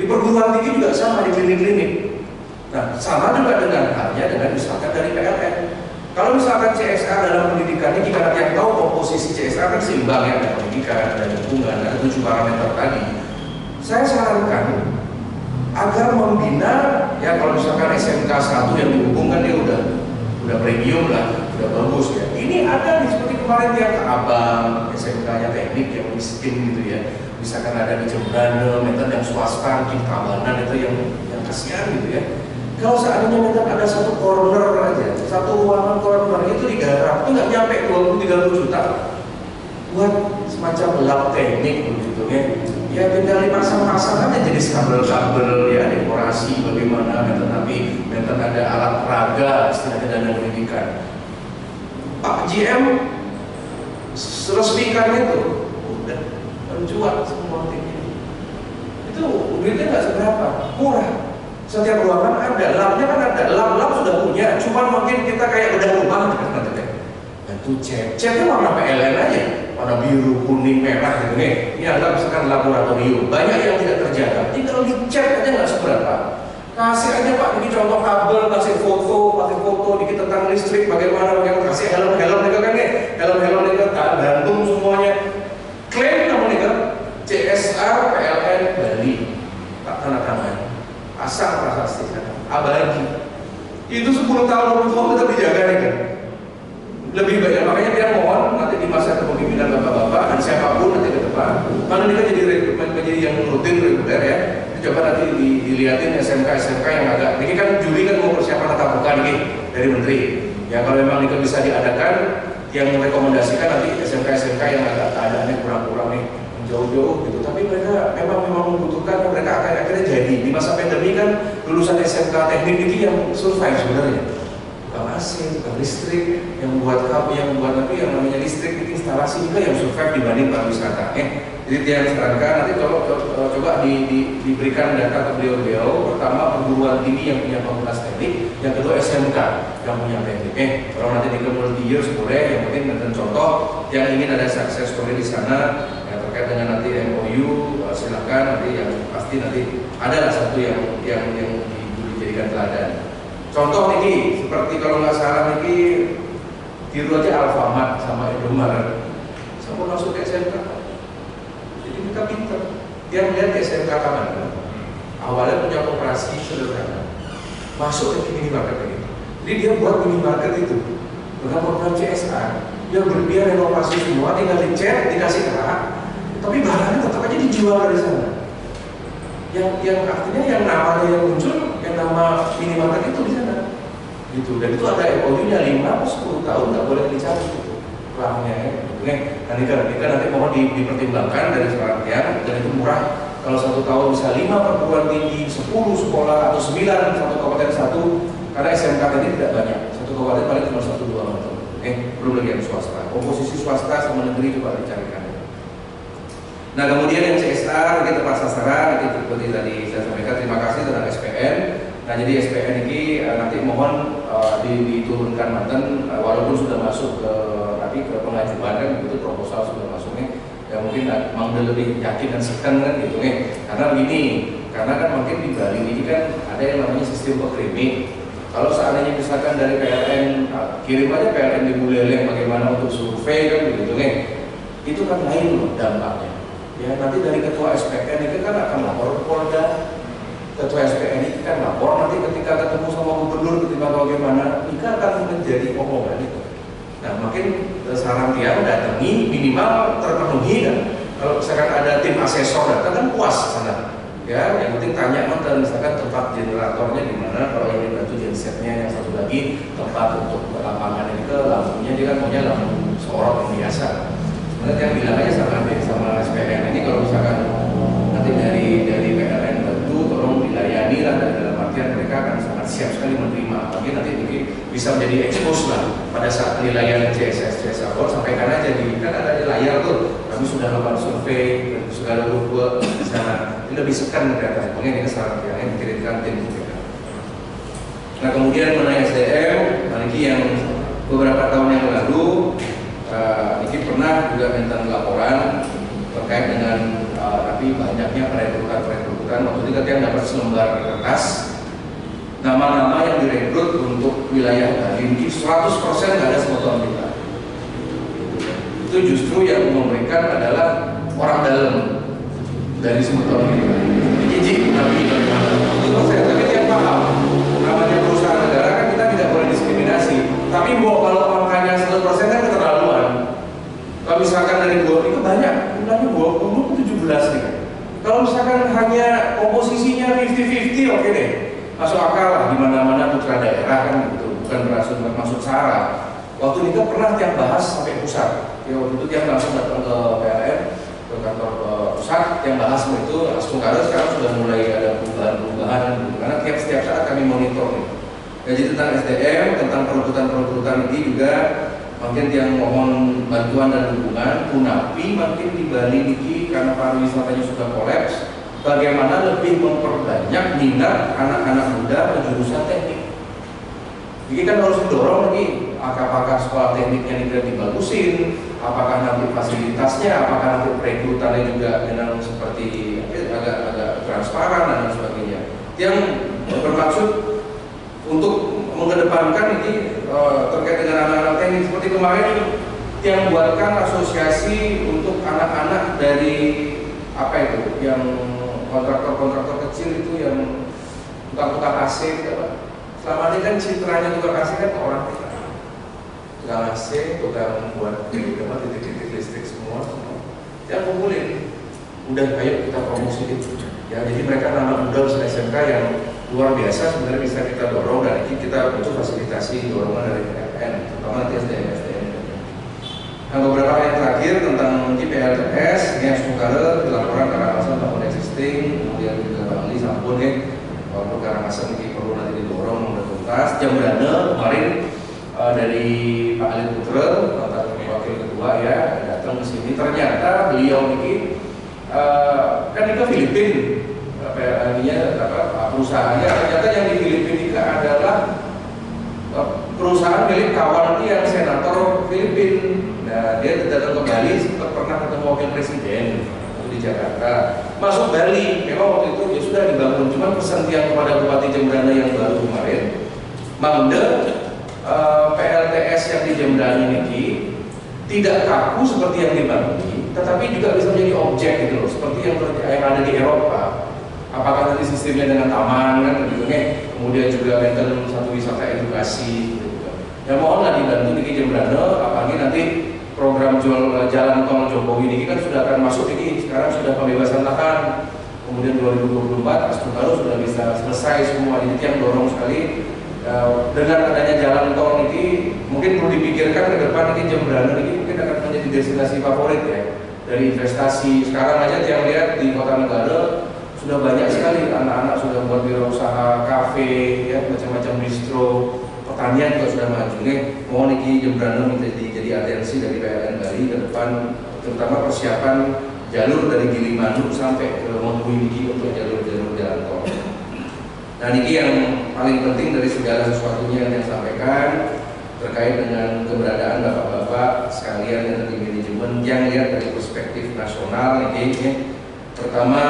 Di perguruan tinggi juga sama, di klinik-klinik. Nah, sama juga dengan halnya dengan misalkan dari PLN. Kalau misalkan CSR dalam pendidikan ini, kita yang tahu komposisi CSR kan seimbang ya, ada pendidikan, ada lingkungan, ada 7 parameter tadi. Saya sarankan agar membina, ya kalau misalkan SMK 1 yang dihubungkan dia udah premium lah, udah bagus ya. Ini ada nih seperti kemarin yang ke Abang, SMK-nya teknik yang miskin gitu ya. Misalkan ada di Jembrane, meten yang swasta, di Tabanan itu yang kasihan gitu ya. Kalau seandainya meten ada satu corner aja, satu ruangan corner itu digarap, itu nggak nyampe 20-30 juta buat semacam lab teknik begitu ya. Ya tinggal dipasang-pasang aja jenis kabel-kabel ya, dekorasi bagaimana, meten ada alat peraga, istilahnya dana pendidikan. Pak GM resmikan itu, udah menjual semua timnya. Itu duitnya nggak seberapa, murah. Setiap ruangan ada, labnya kan ada, lab sudah punya, cuman mungkin kita kayak udah rumah kan itu catnya warna PLN aja, warna biru, kuning, merah gitu nih. Ini adalah misalkan laboratorium, banyak yang tidak terjaga, tinggal dicat aja nggak seberapa. Kasih aja Pak, ini contoh kabel, kasih foto dikit tentang listrik, bagaimana kasih helm itu kan nih, helm itu gantung semuanya. Klaim namanya kan CSR PLN Bali, tak tanda tangan. Asal prasasti sana, abadi. Itu 10 tahun tetap dijaga nih kan. Lebih banyak, makanya dia mohon nanti di masa kepemimpinan bapak-bapak dan siapapun nanti ke depan, mana ini kan jadi yang rutin reguler ya. Coba nanti dilihatin SMK yang agak, ini kan juri kan mau persiapan tatap muka nih dari menteri. Ya kalau memang itu bisa diadakan, yang merekomendasikan nanti SMK yang agak keadaannya kurang-kurang nih, jauh-jauh gitu. Tapi mereka memang membutuhkan, mereka akhirnya jadi. Di masa pandemi kan lulusan SMK teknik ini yang survive sebenarnya. Bukan AC, bukan listrik, yang buat kabel, yang namanya listrik itu instalasi juga yang survive dibanding pariwisata. Jadi yang sarankan nanti kalau coba diberikan data ke beliau. Pertama perguruan tinggi yang punya fakultas teknik, yang kedua SMK yang punya teknik. Kalau nanti di multi years boleh, yang penting dan contoh yang ingin ada success story di sana yang terkait dengan nanti MOU, silakan nanti yang pasti nanti ada satu yang dijadikan teladan. Contoh ini seperti kalau nggak salah ini tiru aja Alfamart sama Indomaret, sama masuk ke SMK. Jadi kita pinter. Dia melihat SMK kanan. Awalnya punya koperasi sederhana, masuk ke minimarket ini. Jadi dia buat minimarket itu dengan program CSR. Dia renovasi semua, tinggal dicat, dikasih kerak, tapi barangnya tetap aja dijual dari sana. Yang artinya yang namanya yang muncul, yang nama minimarket itu di sana. Gitu. Dan itu ada MOU-nya 5-10 tahun nggak boleh dicari gitu. Pelangnya ya. Nanti mohon dipertimbangkan dari sekarang dan itu murah. Kalau 1 tahun bisa 5 perguruan tinggi, 10 sekolah atau 9 satu kabupaten 1, karena SMK ini tidak banyak. Satu kabupaten paling cuma 1-2 belum lagi yang swasta. Komposisi swasta sama negeri coba dicarikan. Nah kemudian yang CSR ini tepat sasaran, itu seperti tadi saya sampaikan, terima kasih tentang SPN. Nah jadi SPN ini nanti mohon diturunkan Banten, walaupun sudah masuk ke pengajuan kan, itu proposal sudah masuk nih. Ya mungkin memang lebih yakin dan sekan kan gitu nih. Karena begini, karena kan mungkin di Bali ini kan ada yang namanya sistem pekrimik. Kalau seandainya misalkan dari PLN kirim aja PLN di Buleleng bagaimana untuk survei kan begitu nih, itu kan lain loh dampaknya. Ya nanti dari ketua SPN itu kan akan lapor ke Polda, ketua SPN itu kan lapor nanti ketika ketemu sama gubernur ketika bagaimana, itu akan menjadi omongan itu. Nah makin saran dia datangi minimal terpenuhi kan. Kalau misalkan ada tim asesor datang kan puas sana. Ya, yang penting tanya mantan misalkan tempat generatornya di mana, kalau yang dibantu gensetnya, yang satu lagi tempat untuk lapangan ini ke lampunya dia kan punya lampu sorot yang biasa. Sebenarnya yang bilang aja sama SPN ini kalau misalkan nanti dari PLN bantu tolong dilayani lah, dalam artian mereka akan sangat siap sekali menerima. Apalagi nanti mungkin bisa menjadi expose lah pada saat penilaian CSS Award, sampaikan aja di kan ada di layar tuh. Kami sudah lakukan survei dan segala rupa di sana. Ini lebih sekan mereka. Mungkin ini saran yang dikirimkan tim mereka. Nah kemudian mengenai SDM, Niki yang beberapa tahun yang lalu, Niki pernah juga minta laporan terkait dengan tapi banyaknya perekrutan. Waktu itu kan dapat selembar kertas. Nama-nama yang direkrut untuk wilayah Bali ini 100% nggak ada sebotol kita. Itu justru yang memberikan adalah orang dalam dari sebotol kita. Izin tapi tapi dia paham. Namanya perusahaan negara kan kita tidak boleh diskriminasi. Tapi kalau angkanya 100% kan keterlaluan. Kalau misalkan dari 20 itu banyak, jumlahnya 20 17 nih. Kalau misalkan hanya komposisinya 50-50 oke deh. Masuk akal lah di mana-mana putra daerah kan gitu, bukan bermaksud sara. Waktu itu pernah tiap bahas sampai pusat. Ya waktu itu tiap langsung datang ke PLN, ke kantor pusat, yang bahas itu langsung karena sekarang sudah mulai ada perubahan gitu. Karena setiap saat kami monitor nih. Ya, jadi tentang SDM, tentang perekrutan ini juga mungkin yang mohon bantuan dan dukungan. Unapi makin di Bali ini karena pariwisatanya sudah kolaps. Bagaimana lebih memperbanyak minat anak-anak muda penjurusan teknik. Ini kan harus didorong lagi, apakah sekolah tekniknya juga dibagusin, apakah nanti fasilitasnya, apakah nanti perekrutannya juga dengan seperti agak transparan dan sebagainya. Yang bermaksud untuk mengedepankan ini terkait dengan anak-anak teknik seperti kemarin yang buatkan asosiasi untuk anak-anak dari apa itu yang kontraktor kecil itu yang tukang AC gitu Pak. Selama ini kan citranya tukang AC kan orang kita. Tukang AC, tukang buat titik-titik listrik semua. Yang kumpulin. Udah ayo kita promosi itu. Ya, jadi mereka anak muda lulusan SMK yang luar biasa sebenarnya bisa kita dorong dan ini kita butuh fasilitasi dorongan dari PLN, terutama nanti SDM. Nah beberapa yang terakhir tentang PLTS, ini yang sementara dilaporkan Karangasem tahun existing, kemudian juga Bali sampun nih, walaupun Karangasem ini perlu nanti didorong oleh tuntas. Jambrana kemarin dari Pak Ali Putra, wakil ketua ya, datang ke sini. Ternyata beliau ini kan itu Filipina, perusahaannya ternyata yang di Filipina itu adalah perusahaan milik kawan dia yang senator Filipina. Nah, dia datang ke Bali, sempat pernah ketemu wakil presiden di Jakarta. Masuk Bali, memang waktu itu ya sudah dibangun. Cuma pesan tiang kepada Bupati Jembrana yang baru kemarin, Mangde PLTS yang di Jembrana ini tidak kaku seperti yang di Bali, tetapi juga bisa menjadi objek gitu loh, seperti yang ada di Eropa. Apakah nanti sistemnya dengan taman kan gitu nih, kemudian juga maintenance satu wisata edukasi gitu. Ya mohonlah dibantu di Jembrana, apalagi nanti program jual jalan tol Jokowi ini kan sudah akan masuk ini, sekarang sudah pembebasan lahan, kemudian 2024 Astungkaro sudah bisa selesai semua. Jadi yang dorong sekali dengan adanya jalan tol ini mungkin perlu dipikirkan ke depan ini Jembrana ini mungkin akan menjadi destinasi favorit ya dari investasi. Sekarang aja yang lihat di kota negara sudah banyak sekali anak-anak sudah buat wirausaha kafe ya, macam-macam bistro, pertanian juga sudah maju nih. Mohon ini Jembrana menjadi atensi dari PLN Bali ke depan, terutama persiapan jalur dari Gilimanuk sampai ke Mangkuigi untuk jalur-jalur jalan tol. Nah ini yang paling penting dari segala sesuatunya yang saya sampaikan terkait dengan keberadaan bapak-bapak sekalian yang dari manajemen yang lihat dari perspektif nasional ini. Pertama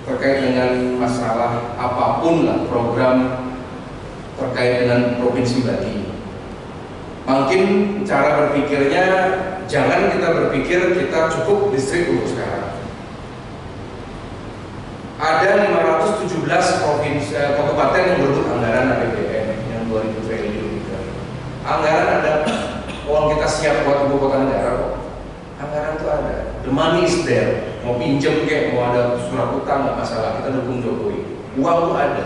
terkait dengan masalah apapun lah program terkait dengan Provinsi Bali. Mungkin cara berpikirnya jangan kita berpikir kita cukup distrik untuk sekarang. Ada 517 provinsi kabupaten yang berebut anggaran APBN yang 2000 triliun. Anggaran ada, uang kita siap buat ibu kota negara kok. Anggaran itu ada. The money is there. Mau pinjem kayak mau ada surat utang nggak masalah, kita dukung Jokowi. Uang itu ada.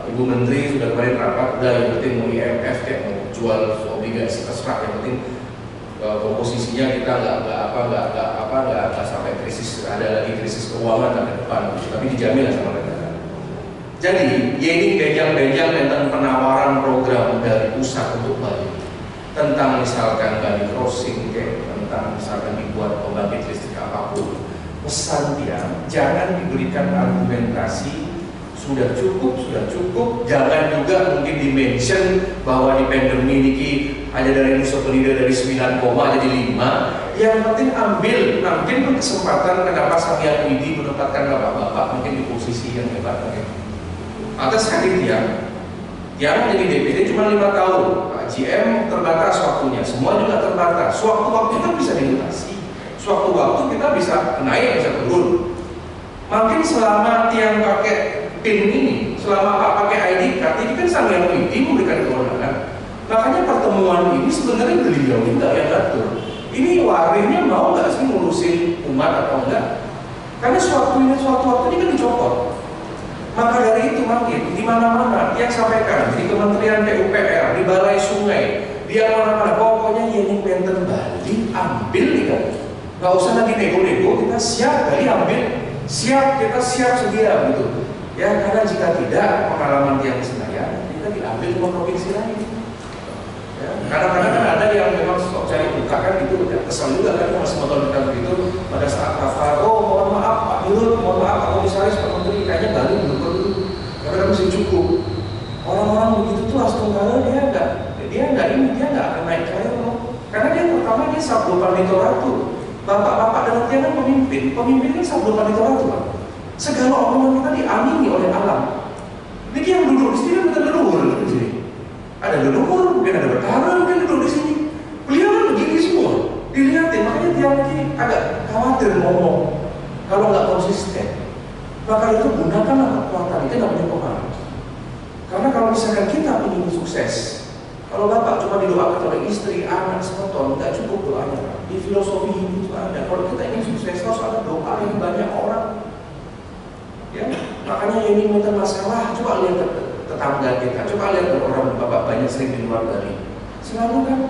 Ibu Menteri sudah kemarin rapat, udah yang penting mau IMF kayak mau jual obligasi terserah, yang penting komposisinya kita nggak sampai krisis, ada lagi krisis keuangan ke depan, tapi dijamin lah sama negara. Jadi ya ini benjang-benjang tentang penawaran program dari pusat untuk Bali, tentang misalkan Bali Crossing kayak tentang misalkan dibuat pembangkit listrik apapun, pesan dia jangan diberikan argumentasi sudah cukup, jangan juga mungkin dimention bahwa di pandemi ini hanya dari usaha pendidik dari 9, jadi 5. Yang penting ambil, mungkin kesempatan kenapa Samia Widi menempatkan bapak-bapak mungkin di posisi yang hebat. Atas kali dia menjadi DPD cuma 5 tahun, GM terbatas waktunya, semua juga terbatas. Waktu-waktu kan bisa dimutasi, waktu-waktu kita bisa naik, bisa turun. Makin selama tiang pakai PIN ini, selama Pak pakai ID card ini kan Samia Widi memberikan kewenangan. Makanya pertemuan ini sebenarnya beliau enggak yang ngatur. Ini warisnya mau nggak sih ngurusin umat atau enggak? Karena suatu waktu ini kan dicopot. Maka dari itu makin di mana-mana yang sampaikan di Kementerian PUPR, di Balai Sungai, dia mana-mana pokoknya ini Penten Bali ambil kan. Nggak usah lagi nego-nego, kita siap Bali ambil, kita siap sedia gitu. Ya karena jika tidak pengalaman yang Senayan kita diambil ke provinsi lain. Ya, kadang-kadang kan ada yang memang sok cari buka kan gitu, ya, kesal juga kan masih motor kita begitu pada saat Rafa, mohon maaf Pak Dirut, mohon maaf Pak Komisaris, Pak Menteri, kayaknya Bali belum perlu, karena masih cukup. Orang-orang begitu tuh langsung kalau dia nggak akan naik kaya loh, karena dia pertama dia sabdo panditoratu, bapak-bapak dan dia kan pemimpin kan sabdo panditoratu Pak. Segala omongan kita diamini oleh alam. Ini yang duduk di sini kan bukan leluhur di sini. Ada leluhur, mungkin ada berkara, mungkin duduk di sini. Beliau kan begini semua. Dilihatin, makanya dia lagi agak khawatir ngomong. Kalau nggak konsisten, maka itu gunakanlah kekuatan itu namanya pengaruh. Karena kalau misalkan kita ingin sukses, kalau bapak cuma didoakan oleh istri, anak, semeton, nggak cukup doanya. Di filosofi hidup itu ada. Kalau kita ingin sukses, harus ada doa yang banyak orang. Ya, makanya ini minta masalah, coba lihat tetangga kita, coba lihat orang bapak banyak sering di luar Bali. Selalu kan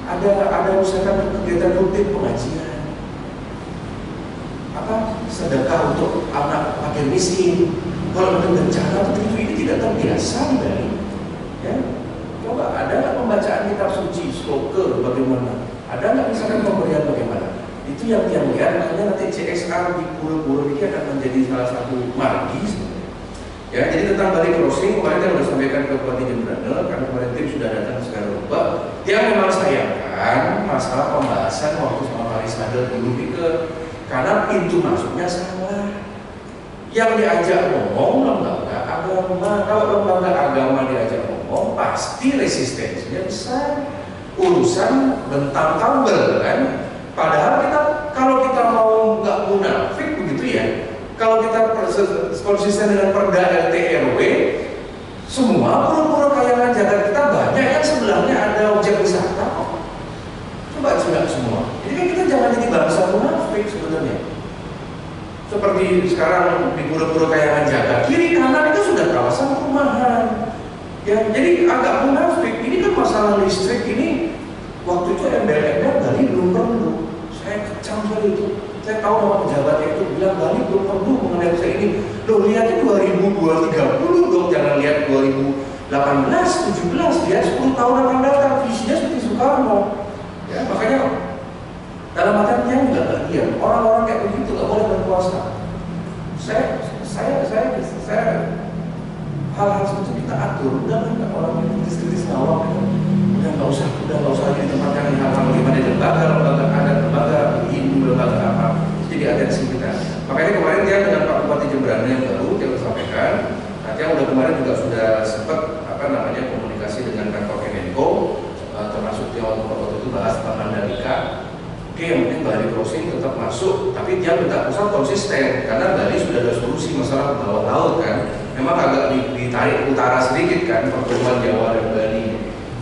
ada misalkan kegiatan rutin pengajian, sedekah untuk anak fakir miskin. Kalau ada bencana begitu ini tidak terbiasa di Bali. Ya, coba ada nggak pembacaan kitab suci, sloka bagaimana? Ada nggak misalkan pemberian bagaimana? Itu yang lihat, makanya nanti CSR di Pura-Pura ini akan menjadi salah satu margi sebenarnya. Ya, jadi tentang Bali Crossing kemarin saya sudah sampaikan ke Bupati Jembrana, karena kemarin tim sudah datang segala rupa. Yang memang sayangkan masalah pembahasan waktu sama Paris Sadel dulu karena pintu masuknya salah. Yang diajak ngomong lembaga agama, kalau lembaga agama diajak ngomong pasti resistensinya besar. Urusan bentang kabel kan. Padahal kalau kita mau nggak munafik begitu ya, kalau kita konsisten dengan perda RT RW, semua pura-pura kayangan Jakarta kita banyak yang sebelahnya ada objek wisata kok. Coba juga semua. Jadi kan kita jangan jadi bangsa munafik sebenarnya. Seperti sekarang di pura-pura kayangan Jakarta, kiri kanan itu sudah kawasan perumahan. Ya, jadi agak munafik. Ini kan masalah listrik ini. Waktu itu embel-embel Bali belum perlu. Saya kecam sekali itu. Saya tahu nama pejabatnya itu bilang Bali belum perlu mengenai saya ini. Loh lihatnya 2030 dong, jangan lihat 2018, 17, lihat 10 tahun akan datang. Visinya seperti Soekarno. Ya, makanya Dalam artian dia juga nggak diam. Orang-orang kayak begitu nggak boleh berkuasa. Saya hal-hal seperti itu kita atur. Udah nggak orang yang kritis-kritis ngawang. Udah nggak usah lagi ditempatkan hal-hal bagaimana di lembaga ada lembaga ini lembaga apa. Jadi atensi kita. Makanya kemarin dia dengan Pak Bupati Jemberana yang baru dia sampaikan. Nanti yang udah kemarin juga sudah sempat komunikasi dengan kantor Kemenko, termasuk dia waktu itu bahas tentang Mandalika. Oke, yang penting Bali Crossing tetap masuk, tapi dia minta pusat konsisten karena Bali sudah ada solusi masalah bawah laut kan. Memang agak ditarik utara sedikit kan pertemuan Jawa dan Bali.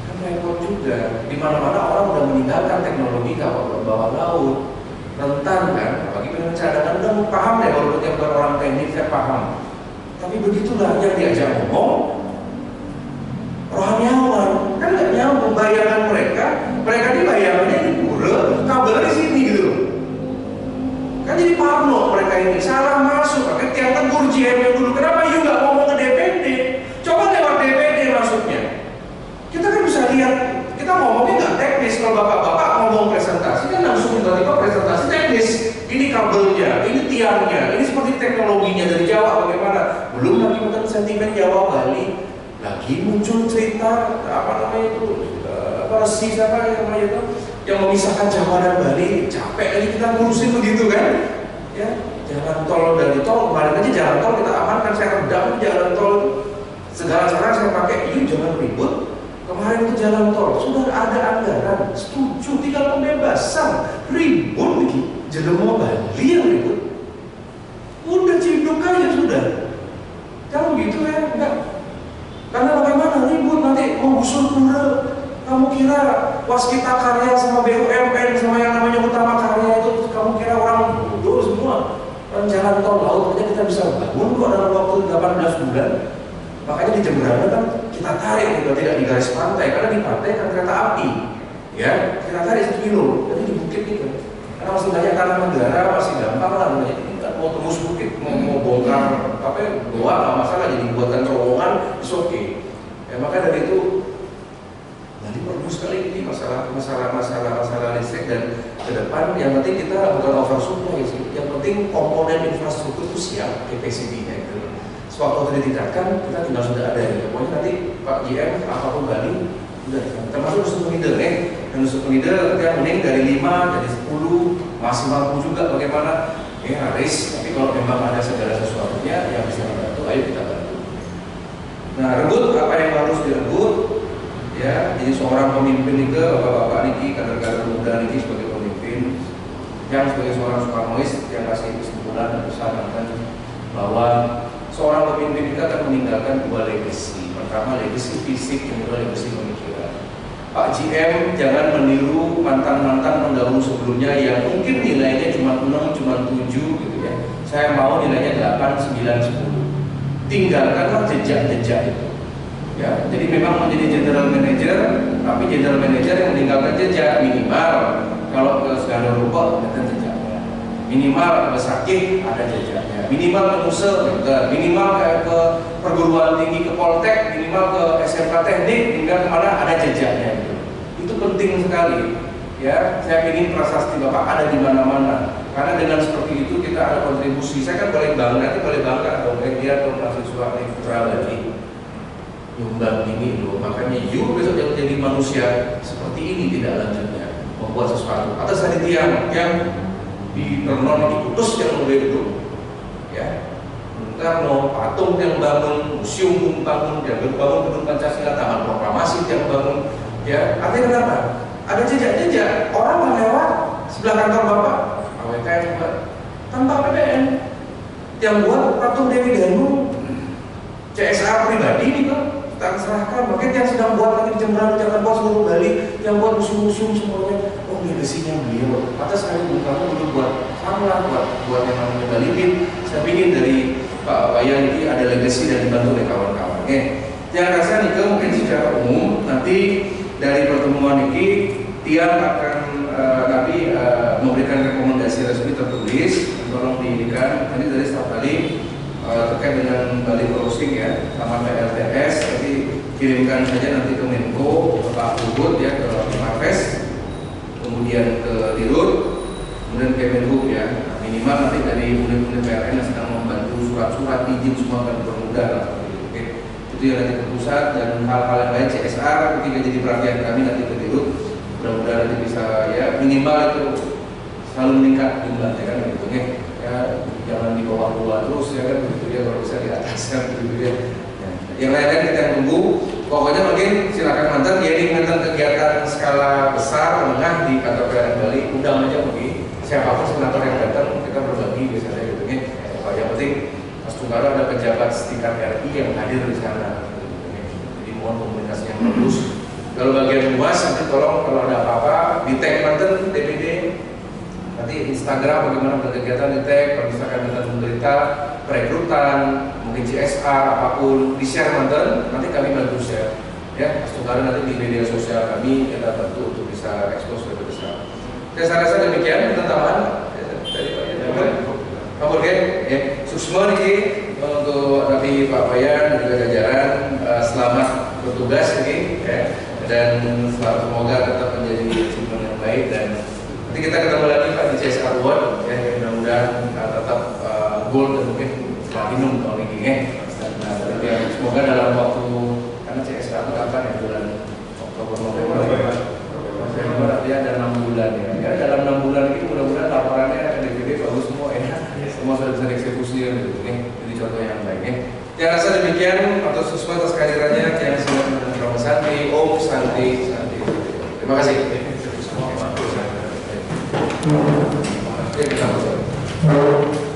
Kan repot juga. Di mana-mana orang udah meninggalkan teknologi kapal bawah laut. Rentan kan, apalagi dengan cadangan udah paham deh kalau kita bukan orang teknik saya paham. Tapi begitulah yang diajak ngomong rohaniawan kan nggak nyambung bayangan mereka ini bayangannya di pura, kabel di sini gitu loh. Kan jadi parno mereka ini salah masuk. Makanya tiap tegur GM yang dulu kenapa you nggak ngomong ke DPD? Coba lewat DPD masuknya. Kita kan bisa lihat kita ngomongnya nggak teknis. Kalau bapak-bapak ngomong presentasi kan langsung tiba-tiba presentasi teknis. Ini kabelnya, ini tiangnya, ini seperti teknologinya dari Jawa bagaimana? Belum lagi tentang sentimen Jawa Bali. Lagi muncul cerita resi siapa yang namanya itu yang memisahkan Jawa dan Bali. Capek lagi kita ngurusin begitu kan? Ya, jalan tol dari tol kemarin aja jalan tol kita amankan, saya redam jalan tol segala cara saya pakai. Yuk jangan ribut. Kemarin itu jalan tol sudah ada anggaran, setuju, tinggal pembebasan. Ribut lagi, Jelemo Bali yang ribut. Udah cibduk aja sudah. Jangan begitu ya, enggak. Karena bagaimana ribut nanti mau gusur pura. Kamu kira Waskita Karya sama BUMN sama yang namanya Utama Karya itu kamu kira orang bodoh semua? Jalan tol laut aja kita bisa bangun kok dalam waktu 18 bulan. Makanya di Jemberana kan kita tarik juga tidak di garis pantai karena di pantai kan kereta api, ya kita tarik 1 kilo. Jadi di bukit itu karena masih banyak tanah negara masih gampang lah. Mau tembus bukit, mau bongkar apa ya, goa nggak masalah, jadi buatkan terowongan, it's okay. Ya maka dari itu, nanti perlu sekali ini masalah listrik dan ke depan yang penting kita bukan oversupply sih, yang penting komponen infrastruktur itu siap, capacity-nya itu. Sewaktu itu ditingkatkan, kita tinggal sudah ada ya. Pokoknya nanti Pak GM apapun Bali, udah termasuk Nusuk Leader dan Nusuk Leader yang mending dari 5 jadi 10 masih mampu juga bagaimana. Haris, tapi kalau memang ada segala sesuatunya yang bisa membantu, ayo kita bantu. Nah, rebut apa yang harus direbut, ya. Jadi seorang pemimpin itu, bapak-bapak niki, kader-kader muda niki sebagai pemimpin, yang sebagai seorang Soekarnois yang kasih kesimpulan dan sarankan bahwa seorang pemimpin kita akan meninggalkan 2 legacy. Pertama, legacy fisik, yang kedua legacy pemikiran. Pak GM jangan meniru mantan-mantan pendahulu sebelumnya yang mungkin nilainya cuma 6, cuma 7 gitu ya. Saya mau nilainya 8, 9, 10. Tinggalkanlah jejak-jejak itu. Ya, jadi memang menjadi general manager, tapi general manager yang meninggalkan jejak minimal. Kalau ke Segala Rupa ada jejaknya. Minimal ke Sakit ada jejaknya. Minimal ke Musel, minimal ke perguruan tinggi, ke Poltek, minimal ke SMK Teknik, hingga kemana ada jejaknya. Itu penting sekali. Ya, saya ingin prasasti Bapak ada di mana-mana. Karena dengan seperti itu kita ada kontribusi. Saya kan boleh bangga dong media atau mahasiswa Putra Bali. Nyumbang ini loh. Makanya you besok jadi manusia seperti ini tidak lanjutnya membuat sesuatu. Atas hari tiang yang di Renon diputus yang lebih gedung. Ya. Karena patung yang bangun, museum bangun, yang bangun gedung Pancasila, Taman Proklamasi yang bangun. Ya, artinya kenapa? Ada jejak-jejak. Orang nggak lewat sebelah kantor Bapak, AWKN buat tanpa PBN. Yang buat patung Dewi Danu, CSR pribadi nih Pak, kita serahkan. Makanya yang sedang buat lagi di Jemberana, jangan buat seluruh Bali, yang buat museum-museum semuanya. Oh, legasinya beliau. Atas saya bukan dulu buat sama buat yang namanya Bali Bin. Saya ingin dari Pak Bayan ini ada legasi dan dibantu oleh kawan-kawan. Yang rasa nih mungkin secara umum nanti dari pertemuan ini Tiang akan nanti memberikan rekomendasi resmi tertulis. Tolong diindikan nanti dari staf Bali terkait dengan Bali Crossing ya, sama PLTS. Nanti kirimkan saja nanti ke Menko, ke Pak Luhut ya, ke Mapes, kemudian ke Dirut. kemudian Kemenhub ya, minimal nanti dari unit-unit PLN yang sedang membantu surat-surat izin semua akan dipermudah lah. Oke. Itu yang nanti ke pusat, dan hal-hal yang lain CSR ketika jadi perhatian kami nanti ke Dirut, mudah-mudahan nanti bisa ya minimal itu selalu meningkat jumlahnya kan gitu ya, jangan di bawah 2 terus ya kan begitu ya, kalau bisa di atas kan begitu ya. Yang lain-lain kita tunggu. Pokoknya mungkin silakan mantan, jadi mantan kegiatan skala besar, menengah di kantor PLN Bali, undang aja mungkin siapapun senator yang datang, kita berbagi biasanya gitu ya. Yang penting Mas Tunggara ada pejabat setingkat RI yang hadir di sana. Jadi mohon komunikasi yang bagus. Kalau bagian luas nanti tolong kalau ada apa-apa di tag mantan DPD, nanti Instagram bagaimana berkegiatan di tag, kalau misalkan mantan menderita perekrutan, mungkin CSR apapun di share mantan, nanti kami bantu share ya. Mas Tunggara nanti di media sosial kami kita bantu untuk bisa ekspos lebih besar. Saya rasa demikian teman-teman. Pak Burgen, ya, sukses nih untuk nanti Pak Bayan dan juga jajaran, selamat bertugas ini ya, dan semoga tetap menjadi achievement yang baik, dan nanti kita ketemu lagi Pak di CSR Award ya, mudah-mudahan tetap gold dan mungkin platinum tahun ini ya. Nah, semoga dalam waktu, karena CSR itu kapan ya, bulan Oktober November ya, ada 6 bulan ya. Dalam 6 bulan ini mudah-mudahan laporannya DPD bagus semua ya. Semua sudah bisa dieksekusi gitu nih. Jadi contoh yang baik ya. Yang rasa demikian, Pak Susma atas kehadirannya, yang sudah mendengar Mas Santi, Om Santi. Terima kasih. Terima kasih.